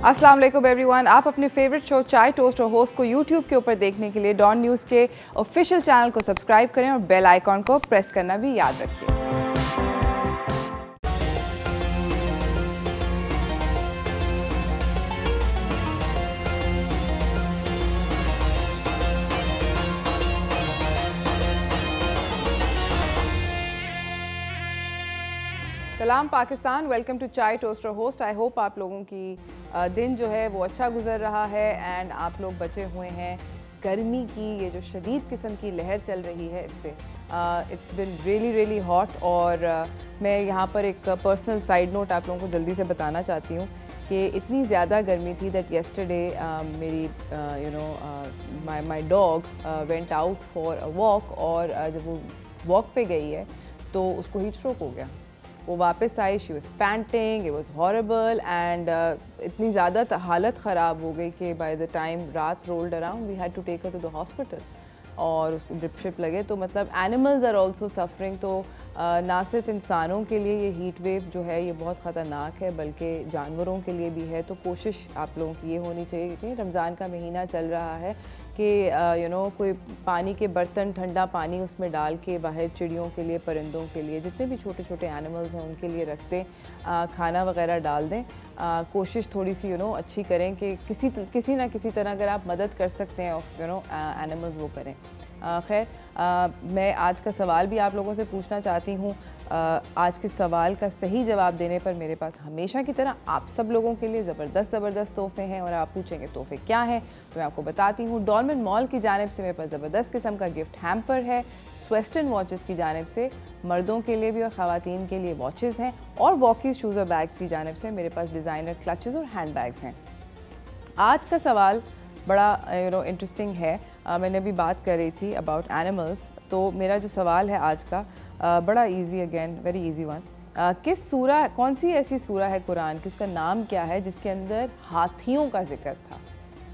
अस्सलाम वालेकुम एवरीवन। आप अपने फेवरेट शो चाय टोस्ट और होस्ट को यूट्यूब के ऊपर देखने के लिए डॉन न्यूज़ के ऑफिशियल चैनल को सब्सक्राइब करें और बेल आइकॉन को प्रेस करना भी याद रखिए। सलाम पाकिस्तान, वेलकम टू चाय टोस्ट और होस्ट। आई होप आप लोगों की दिन जो है वो अच्छा गुजर रहा है एंड आप लोग बचे हुए हैं गर्मी की ये जो शदीद किस्म की लहर चल रही है इससे। इट्स बिन रियली हॉट और मैं यहाँ पर एक पर्सनल साइड नोट आप लोगों को जल्दी से बताना चाहती हूँ कि इतनी ज़्यादा गर्मी थी दैट येस्टरडे मेरी my dog went out for a walk और जब वो वॉक पे गई है तो उसको हीट स्ट्रोक हो गया। वो वापस आई, she was panting, it was horrible and इतनी ज़्यादा हालत ख़राब हो गई कि बाय द टाइम रात rolled around we had to take her to the hospital और उसको ड्रिप शिप लगे। तो मतलब एनिमल्स आर ऑल्सो सफरिंग। तो ना सिर्फ इंसानों के लिए ये हीट वेव जो है ये बहुत ख़तरनाक है बल्कि जानवरों के लिए भी है। तो कोशिश आप लोगों की ये होनी चाहिए कि रमज़ान का महीना चल रहा है कि कोई पानी के बर्तन, ठंडा पानी उसमें डाल के बाहर चिड़ियों के लिए, परिंदों के लिए, जितने भी छोटे छोटे एनिमल्स हैं उनके लिए रख दें, खाना वगैरह डाल दें। कोशिश थोड़ी सी अच्छी करें कि किसी ना किसी तरह अगर आप मदद कर सकते हैं एनिमल्स वो करें। खैर मैं आज का सवाल भी आप लोगों से पूछना चाहती हूँ। आज के सवाल का सही जवाब देने पर मेरे पास हमेशा की तरह आप सब लोगों के लिए ज़बरदस्त तोहफे हैं और आप पूछेंगे तोहफे क्या हैं तो मैं आपको बताती हूँ। डॉलमेन मॉल की जानिब से मेरे पास ज़बरदस्त किस्म का गिफ्ट हैम्पर है। स्वेस्टर्न वॉचेस की जानिब से मर्दों के लिए भी और ख़वातीन के लिए वॉचेस हैं और वॉकीज़, शूज़ और बैग्स की जानिब से मेरे पास डिज़ाइनर क्लचेज़ और हैंड बैग्स हैं। आज का सवाल बड़ा इंटरेस्टिंग है। मैंने अभी बात कर रही थी अबाउट एनिमल्स, तो मेरा जो सवाल है आज का बड़ा easy, again very easy one. कौन सी ऐसी सूरा है कुरान की, उसका नाम क्या है जिसके अंदर हाथियों का जिक्र था?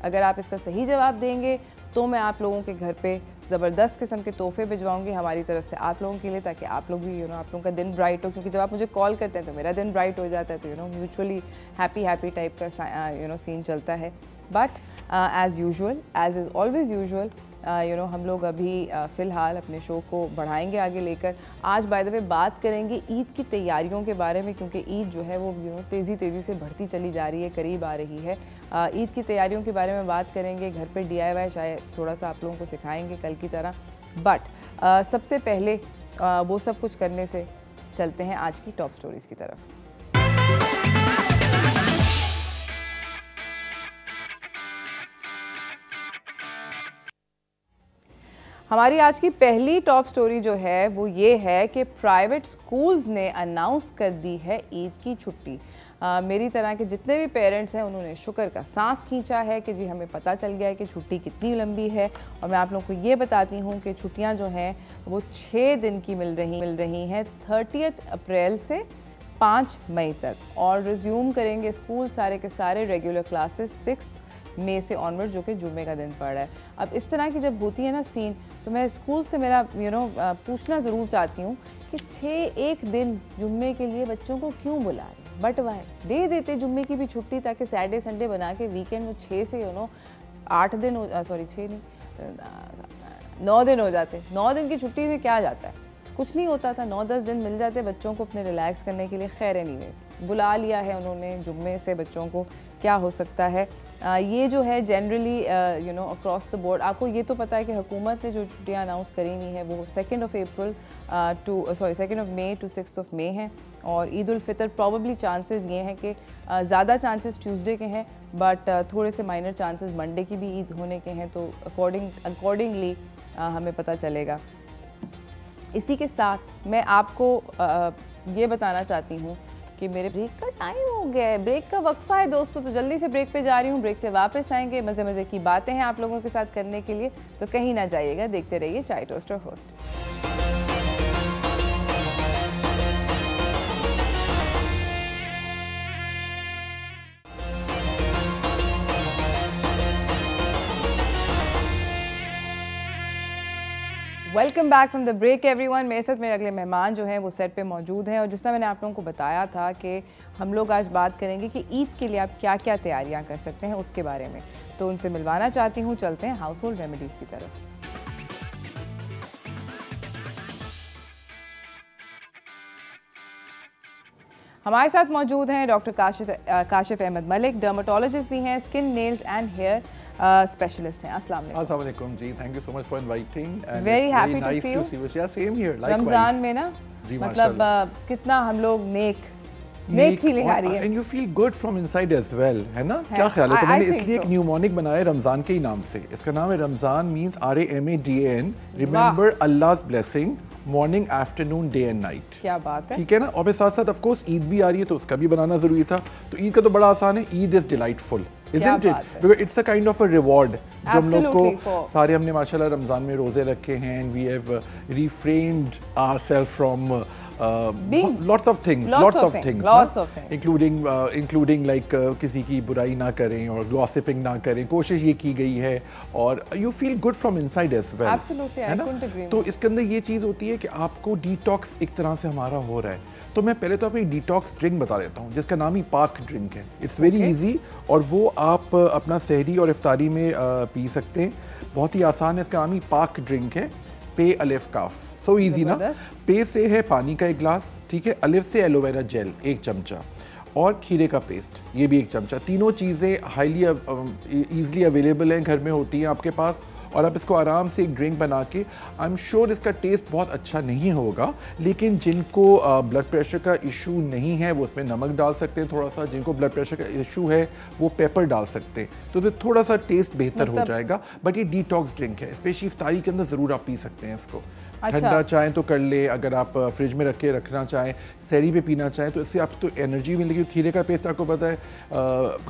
अगर आप इसका सही जवाब देंगे तो मैं आप लोगों के घर पे ज़बरदस्त किस्म के तोहफे भिजवाऊंगी हमारी तरफ से आप लोगों के लिए, ताकि आप लोग भी आप लोगों का दिन ब्राइट हो। क्योंकि जब आप मुझे कॉल करते हैं तो मेरा दिन ब्राइट हो जाता है, तो म्यूचुअली हैप्पी टाइप का सीन चलता है। But as usual, as is always usual, हम लोग अभी फ़िलहाल अपने शो को बढ़ाएंगे आगे लेकर। आज बाय द वे बात करेंगे ईद की तैयारियों के बारे में, क्योंकि ईद जो है वो तेज़ी से बढ़ती चली जा रही है, करीब आ रही है। ईद की तैयारियों के बारे में बात करेंगे, घर पे DIY शायद थोड़ा सा आप लोगों को सिखाएंगे कल की तरह। बट सबसे पहले वो सब कुछ करने से चलते हैं आज की टॉप स्टोरीज़ की तरफ। हमारी आज की पहली टॉप स्टोरी जो है वो ये है कि प्राइवेट स्कूल्स ने अनाउंस कर दी है ईद की छुट्टी। मेरी तरह के जितने भी पेरेंट्स हैं उन्होंने शुक्र का सांस खींचा है कि जी हमें पता चल गया है कि छुट्टी कितनी लंबी है। और मैं आप लोगों को ये बताती हूँ कि छुट्टियाँ जो हैं वो 6 दिन की मिल रही हैं 30 अप्रैल से 5 मई तक। और रिज्यूम करेंगे स्कूल सारे के सारे रेगुलर क्लासेस 6 मई से ऑनवर्ड, जो कि जुम्मे का दिन पड़ रहा है। अब इस तरह की जब होती है ना सीन, तो मैं स्कूल से मेरा पूछना ज़रूर चाहती हूँ कि 6 दिन जुम्मे के लिए बच्चों को क्यों बुला रहे हैं? बट वाह दे देते जुम्मे की भी छुट्टी, ताकि सैटरडे संडे बना के वीकेंड में 6 से 8 दिन हो, सॉरी 6 नहीं 9 दिन हो जाते। 9 दिन की छुट्टी में क्या जाता है, कुछ नहीं होता था। 9-10 दिन मिल जाते बच्चों को अपने रिलैक्स करने के लिए। खैर एनीवेज बुला लिया है उन्होंने जुम्मे से बच्चों को, क्या हो सकता है। ये जो है जनरली अक्रॉस द बोर्ड, आपको ये तो पता है कि हुकूमत ने जो छुट्टियाँ अनाउंस करी हुई है वो 2 मई टू 6 मई हैं। और ईद उल फितर प्रॉबली चांसेस ये हैं कि ज़्यादा चांसेस ट्यूसडे के हैं, बट थोड़े से माइनर चांसेस मंडे की भी ईद होने के हैं। तो अकॉर्डिंगली हमें पता चलेगा। इसी के साथ मैं आपको ये बताना चाहती हूँ कि मेरे ब्रेक का टाइम हो गया है, ब्रेक का वक्फा है दोस्तों, तो जल्दी से ब्रेक पे जा रही हूँ। ब्रेक से वापस आएंगे, मज़े की बातें हैं आप लोगों के साथ करने के लिए, तो कहीं ना जाइएगा, देखते रहिए चाय टोस्ट और host. Welcome back from the break everyone. मेरे साथ मेरे अगले मेहमान जो हैं वो सेट पे मौजूद हैं और जिस तरह मैंने आप लोगों को बताया था कि हम लोग आज बात करेंगे कि ईद के लिए आप क्या क्या तैयारियां कर सकते हैं उसके बारे में, तो उनसे मिलवाना चाहती हूँ। चलते हैं हाउस होल्ड रेमेडीज़ की तरफ। हमारे साथ मौजूद हैं डॉक्टर काशिफ अहमद मलिक, डर्मेटोलॉजिस्ट भी हैं, skin nails and hair specialist हैं। अस्सलाम वालेकुम जी, thank you so much for inviting and very happy to see you. Yeah same here likewise. Ramzan में ना मतलब कितना हम लोग नेक फीलिंग आ रही है and you feel good from inside as well, है ना? क्या ख्याल है? तो मैंने इसलिए एक न्यूमोनिक बनाया रमजान के ही नाम से। इसका नाम है रमजान मींस RAMADAN, रिमेंबर अल्लाह's blessing morning afternoon day and night. क्या बात है, ठीक है ना? और साथ साथ ऑफ कोर्स ईद भी आ रही है तो उसका भी बनाना जरूरी था। तो ईद का तो बड़ा आसान है, Eid is delightful, isn't it? Because it's a kind of a reward. जो हम लोग को सारे हमने माशाल्लाह रमजान में रोजे रखे हैं and we have refrained ourselves from lots of things, including like किसी की बुराई ना करें और gossiping ना करें, कोशिश ये की गई है और you feel good from inside as well. Absolutely, I couldn't agree. तो इसके अंदर ये चीज़ होती है कि आपको डिटॉक्स एक तरह से हमारा हो रहा है। तो मैं पहले तो आपको एक डिटॉक्स ड्रिंक बता देता हूँ जिसका नाम ही पाक ड्रिंक है। इट्स वेरी इजी और वो आप अपना सहरी और इफ्तारी में पी सकते हैं। बहुत ही आसान है, इसका नाम ही पाक ड्रिंक है। पे अलिफ काफ, सो इजी ना? पे से है पानी का एक गिलास, ठीक है। अलिफ से एलोवेरा जेल 1 चमचा और खीरे का पेस्ट ये भी 1 चमचा। तीनों चीज़ें हाईली ईजिली अवेलेबल हैं, घर में होती हैं आपके पास और आप इसको आराम से एक ड्रिंक बना के, आई एम श्योर इसका टेस्ट बहुत अच्छा नहीं होगा, लेकिन जिनको ब्लड प्रेशर का इशू नहीं है वो उसमें नमक डाल सकते हैं थोड़ा सा। जिनको ब्लड प्रेशर का इशू है वो पेपर डाल सकते हैं, तो फिर थोड़ा सा टेस्ट बेहतर हो जाएगा। बट ये डिटॉक्स ड्रिंक है, स्पेशली इफ्तारी के अंदर ज़रूर आप पी सकते हैं इसको। अच्छा। ठंडा चाहें तो कर ले, अगर आप फ्रिज में रख के रखना चाहें, सहरी पे पीना चाहें तो इससे आपको तो एनर्जी मिलेगी। खीरे का पेस्ट आपको पता है,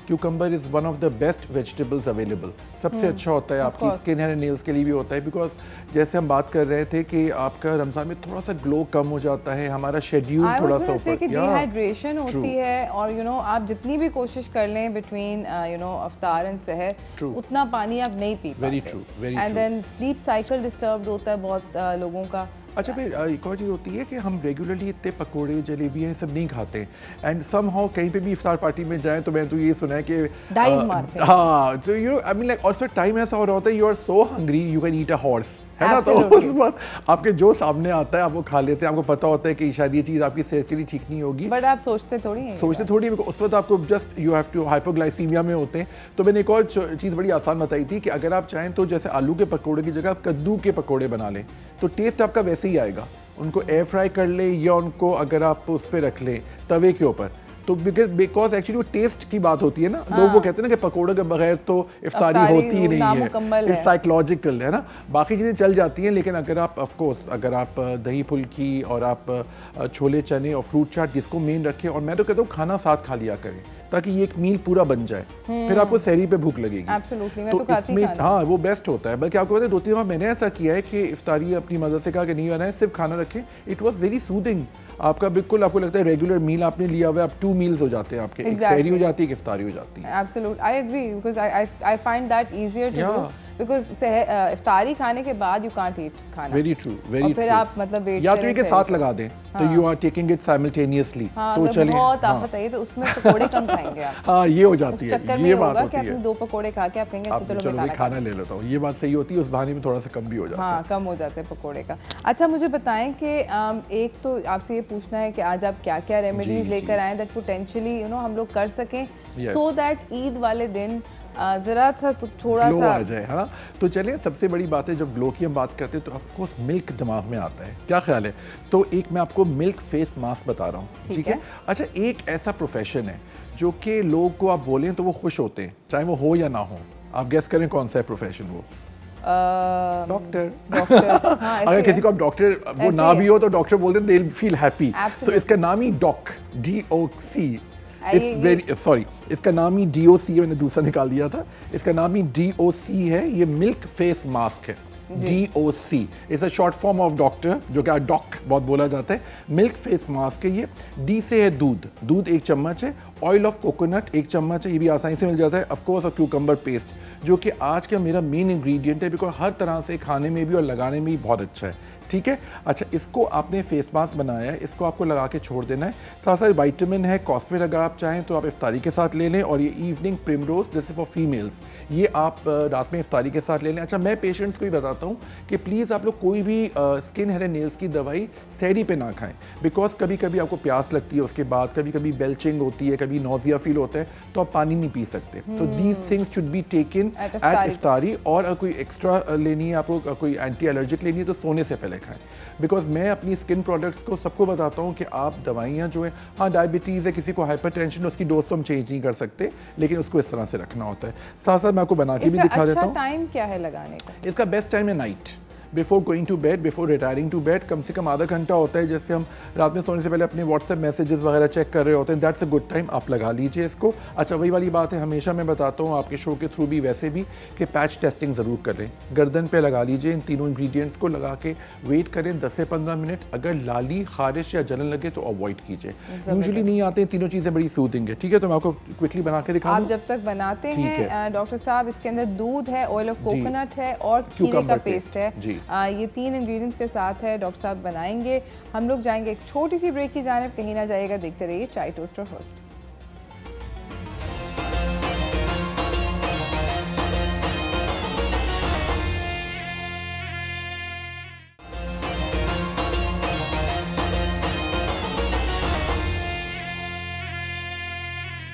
cucumber is one of the best vegetables available. सबसे अच्छा होता है आपकी स्किन एंड नेल्स के लिए भी होता है। बिकॉज जैसे हम बात कर रहे थे कि आपका रमज़ान में थोड़ा सा ग्लो कम हो जाता है, हमारा शेड्यूल थोड़ा सा ऊपर, डिहाइड्रेशन होती है और आप जितनी भी कोशिश कर लें बिटवीन अफ्तार एंड सहर उतना पानी आप नहीं पी पाते। Very true, and then sleep cycle disturb होता है बहुत लोगों का। अच्छा, फिर एक और चीज़ होती है कि हम रेगुलरली इतने पकोड़े जलेबी हैं सब नहीं खाते एंड समहाउ कहीं पे भी इफ्तार पार्टी में जाएं तो मैं तो ये सुना है कि डाइव मारते हैं। हाँ, तो you I mean like also time ऐसा हो रहा होता है you are so hungry you can eat a horse, है ना? तो उस वक्त आपके जो सामने आता है आप वो खा लेते हैं। आपको पता होता है कि शायद ये चीज़ आपकी सेहत के लिए ठीक नहीं होगी, बट आप सोचते थोड़ी हैं उस वक्त आपको just you have to hypoglycaemia में होते हैं। तो मैंने एक और चीज़ बड़ी आसान बताई थी कि अगर आप चाहें तो जैसे आलू के पकौड़े की जगह आप कद्दू के पकौड़े बना लें तो टेस्ट आपका वैसे ही आएगा। उनको एयर फ्राई कर ले या उनको अगर आप उस पर रख लें तवे के ऊपर, तो बिकॉज एक्चुअली वो टेस्ट की बात होती है ना। लोग वो कहते हैं ना कि पकोड़े के बगैर तो इफ्तारी होती ही नहीं है, इट्स साइकोलॉजिकल, है ना? बाकी चीज़ें चल जाती हैं, लेकिन अगर आप ऑफ कोर्स अगर आप दही फुल्की और आप छोले चने और फ्रूट चाट जिसको मेन रखें, और मैं तो कहता हूँ खाना साथ खा लिया करें ताकि ये एक मील पूरा बन जाए, फिर आपको सहरी पे भूख लगेगी। Absolutely, तो इसमें हाँ वो बेस्ट होता है। बल्कि आपको पता है 2-3 बार मैंने ऐसा किया है कि इफ्तारी अपनी मदद से कहा कि नहीं बनाए, सिर्फ खाना रखें। It was very soothing. आपका बिल्कुल आपको लगता है रेगुलर मील आपने लिया हुआ है, आप 2 मील्स हो जाते हैं आपके। एक सहरी हो जाती है, एक इफ्तारी हो जाती है। Absolutely, I agree because I find that easier to do. Because इफ्तारी खाने के बाद यू कांट ईट खाना। Very true, very true. फिर आप मतलब वेट या तो ये के साथ लगा दें तो you are taking it simultaneously. तो चलिए बहुत ताकत है तो उसमें पकोड़े कम खाएंगे आप। हाँ ये हो जाती है, ये बात होती है। कि आपने 2 पकोड़े खा के आप कहेंगे चलो मैं खाना ले लेता हूँ, ये बात सही होती है। उस बहाने में थोड़ा सा कम भी हो जाता है। हाँ कम हो जाते हैं पकोड़े का। अच्छा मुझे बताएं कि एक तो आपसे ये पूछना है कि आज आप क्या क्या रेमेडीज लेकर आए दैट पोटेंशियली हम लोग कर सकें सो दैट ईद वाले दिन जरा सा तो थोड़ा सा आ जाए, है ना? तो चलिए सबसे बड़ी बात है, जब ग्लो की हम बात करते हैं तो ऑफ कोर्स मिल्क दिमाग में आता है। क्या ख्याल है? तो एक मैं आपको मिल्क फेस मास्क बता रहा हूँ, ठीक है? अच्छा, एक ऐसा प्रोफेशन है जो कि लोग को आप बोलें तो वो खुश होते हैं, चाहे वो हो या ना हो। आप गेस करें कौन सा है प्रोफेशन वो? डॉक्टर। हाँ, अगर किसी को आप डॉक्टर वो ना भी हो तो डॉक्टर बोलते हैं, दे विल फील हैप्पी। तो इसका नाम ही DOC। इट्स वेरी सॉरी, इसका नाम ही DOC है, मैंने दूसरा निकाल दिया था। इसका नाम ही DOC है, ये मिल्क फेस मास्क है। DOC it's a short form of doctor, जो कि डॉक बहुत बोला जाता है। मिल्क फेस मास्क है ये। D से है दूध 1 चम्मच है। ऑयल ऑफ कोकोनट 1 चम्मच है, ये भी आसानी से मिल जाता है। ऑफ कोर्स और क्यूकम्बर पेस्ट जो कि आज का मेरा मेन इंग्रेडिएंट है, बिकॉज हर तरह से खाने में भी और लगाने में भी बहुत अच्छा है। ठीक है, अच्छा इसको आपने फेस मास्क बनाया है, इसको आपको लगा के छोड़ देना है। साथ साथ विटामिन है, कॉस्मेट अगर आप चाहें तो आप इफ्तारी के साथ ले लें, और ये evening primrose this is for females, ये आप रात में इफ्तारी के साथ ले लें। अच्छा मैं पेशेंट्स को भी बताता हूँ कि प्लीज़ आप लोग कोई भी स्किन हेयर एंड नेल्स की दवाई सहरी पे ना खाएं, बिकॉज कभी कभी आपको प्यास लगती है, उसके बाद कभी कभी बेल्चिंग होती है, कभी नोजिया फील होता है, तो आप पानी नहीं पी सकते। तो these things should be taken at इफ्तारी। और कोई एक्स्ट्रा लेनी है आपको, कोई एंटी एलर्जिक लेनी है तो सोने से पहले खाएं। बिकॉज मैं अपनी स्किन प्रोडक्ट्स को सबको बताता हूँ कि आप दवाइयाँ जो है, हाँ डायबिटीज़ है, किसी को हाइपरटेंशन, उसकी डोज तो हम चेंज नहीं कर सकते, लेकिन उसको इस तरह से रखना होता है। साथ साथ मैं आपको बना के भी दिखा देता हूँ। टाइम क्या है लगाने का? इसका बेस्ट टाइम है night, before going to bed, before retiring to bed. कम से कम आधा घंटा होता है, जैसे हम रात में सोने से पहले अपने व्हाट्सएप मैसेजेस वगैरह चेक कर रहे होते हैं, दैट्स अ गुड टाइम, आप लगा लीजिए इसको। अच्छा वही वाली बात है, हमेशा मैं बताता हूँ आपके शो के थ्रू भी वैसे भी, कि पैच टेस्टिंग ज़रूर करें। गर्दन पे लगा लीजिए, इन तीनों इंग्रेडिएंट्स को लगा के वेट करें 10 से 15 मिनट। अगर लाली, खारिश या जलन लगे तो अवॉइड कीजिए, यूजुअली नहीं आते हैं। तीनों चीज़ें बड़ी सूदिंग है। ठीक है, तो मैं आपको क्विकली बना के दिखाऊँ। आप जब तक बनाते हैं डॉक्टर साहब, इसके अंदर दूध है, ऑयल ऑफ कोकोनट है और खीरे का पेस्ट है, ये तीन इंग्रेडिएंट्स के साथ है डॉक्टर साहब बनाएंगे। हम लोग जाएंगे एक छोटी सी ब्रेक की जानिब, कहीं ना जाइएगा, देखते रहिए चाय toaster host.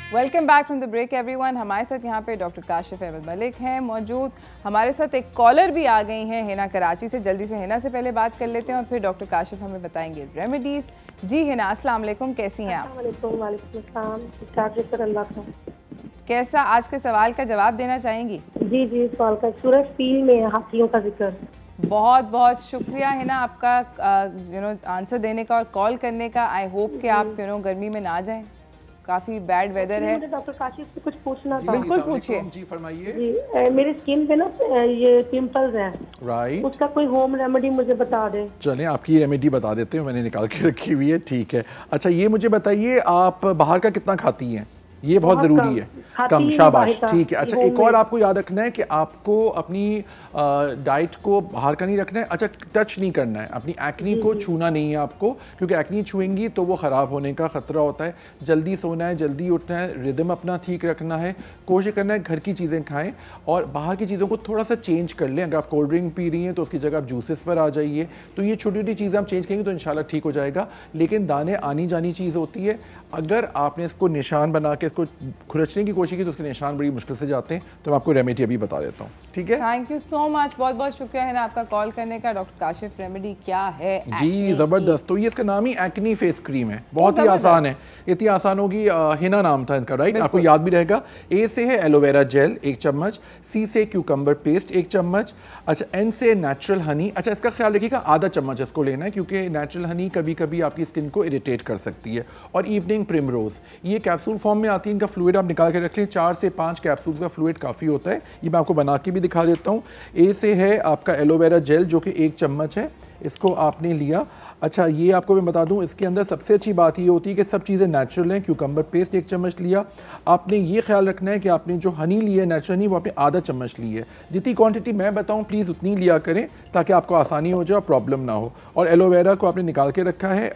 Welcome back from the break everyone. हमारे साथ यहाँ पे डॉक्टर काशिफ अहमद मलिक हैं मौजूद। हमारे साथ एक कॉलर भी आ गई हैं हिना कराची से। जल्दी से हिना से पहले बात कर लेते हैं और फिर डॉक्टर काशिफ हमें बताएंगे रेमेडीज़। जी हिना, अस्सलाम वालेकुम, कैसी हैं आप? कैसा आज के सवाल का जवाब देना चाहेंगी? जी जी, सवाल का सूरज फील में हाथियों का जिक्र। बहुत बहुत शुक्रिया हिना आपका आंसर देने का और कॉल करने का। आई होप कि आप गर्मी में ना जाएं, काफी बैड वेदर है। मुझे डॉक्टर काशिफ से कुछ पूछना था। बिल्कुल पूछिए। जी फरमाइए। जी मेरी स्किन पे ना ये पिंपल्स हैं, राइट, उसका कोई होम रेमेडी मुझे बता दें। चलें आपकी रेमेडी बता देते हैं, मैंने निकाल के रखी हुई है। ठीक है, अच्छा ये मुझे बताइए, आप बाहर का कितना खाती हैं? ये बहुत ज़रूरी है। कम, शाबाश, ठीक है। अच्छा एक और आपको याद रखना है कि आपको अपनी डाइट को बाहर का नहीं रखना है। अच्छा टच नहीं करना है, अपनी एक्नी को छूना नहीं है आपको, क्योंकि एक्नी छुएंगी तो वो ख़राब होने का ख़तरा होता है। जल्दी सोना है, जल्दी उठना है, रिदम अपना ठीक रखना है, कोशिश करना है घर की चीज़ें खाएं और बाहर की चीज़ों को थोड़ा सा चेंज कर लें। अगर आप कोल्ड ड्रिंक पी रही हैं तो उसकी जगह आप जूसेस पर आ जाइए। तो ये छोटी छोटी चीज़ें आप चेंज करेंगे तो इंशाल्लाह ठीक हो जाएगा। लेकिन दाने आनी जानी चीज़ होती है, अगर आपने इसको निशान बना के इसको खुरचने की कोशिश की तो उसके निशान बड़ी मुश्किल से जाते हैं। तो मैं आपको रेमेडी अभी बता देता हूँ, ठीक है? थैंक यू सो मच, बहुत बहुत शुक्रिया है ना आपका कॉल करने का। डॉक्टर काशिफ, रेमेडी क्या है? जी ज़बरदस्त। तो ये इसका नाम ही एक्नी फेस क्रीम है, बहुत ही आसान है, इतनी आसान होगी। हिना नाम था इनका, राइट? आपको याद भी रहेगा। ए से है एलोवेरा जेल 1 चम्मच, सी से क्यूकम्बर पेस्ट 1 चम्मच, अच्छा एन से नेचुरल हनी। अच्छा इसका ख्याल रखिएगा आधा चम्मच इसको लेना है, क्योंकि नेचुरल हनी कभी कभी आपकी स्किन को इरिटेट कर सकती है। और इवनिंग प्रिमरोज, ये कैप्सूल फॉर्म में आती है, इनका फ्लूइड आप निकाल के रख लें। 4 से 5 कैप्सूल का फ्लूइड काफ़ी होता है। ये मैं आपको बना के भी दिखा देता हूँ। ए से है आपका एलोवेरा जेल जो कि 1 चम्मच है, इसको आपने लिया। अच्छा ये आपको मैं बता दूं, इसके अंदर सबसे अच्छी बात ये होती है कि सब चीज़ें नेचुरल हैं। क्यूकम्बर पेस्ट 1 चम्मच लिया। आपने ये ख्याल रखना है कि आपने जो हनी ली है नेचुरल हनी, वो आपने आधा चम्मच ली है। जितनी क्वांटिटी मैं बताऊं प्लीज़ उतनी लिया करें ताकि आपको आसानी हो जाए, प्रॉब्लम ना हो। और एलोवेरा को आपने निकाल के रखा है।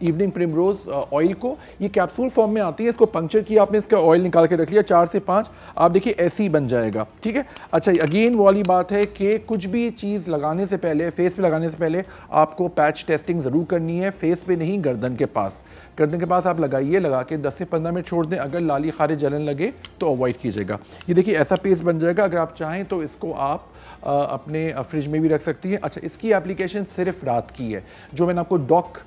इवनिंग प्रिमरोज ऑयल को, ये कैप्सूल फॉर्म में आती है, इसको पंक्चर किया आपने, इसका ऑयल निकाल के रख लिया। 4 से 5 आप देखिए ऐसे ही बन जाएगा, ठीक है? अच्छा अगेन वाली बात है कि कुछ भी चीज़ लगाने से पहले, फेस पे लगाने से पहले आपको पैच टेस्टिंग ज़रूर करनी है। फेस पे नहीं, गर्दन के पास। गर्दन के पास आप लगाइए, लगा के 10 से 15 मिनट छोड़ दें। अगर लाली खारिज जलन लगे तो अवॉइड कीजिएगा। ये देखिए ऐसा पेस्ट बन जाएगा। अगर आप चाहें तो इसको आप अपने फ्रिज में भी रख सकती हैं। अच्छा इसकी एप्लीकेशन सिर्फ रात की है। जो मैंने आपको डॉक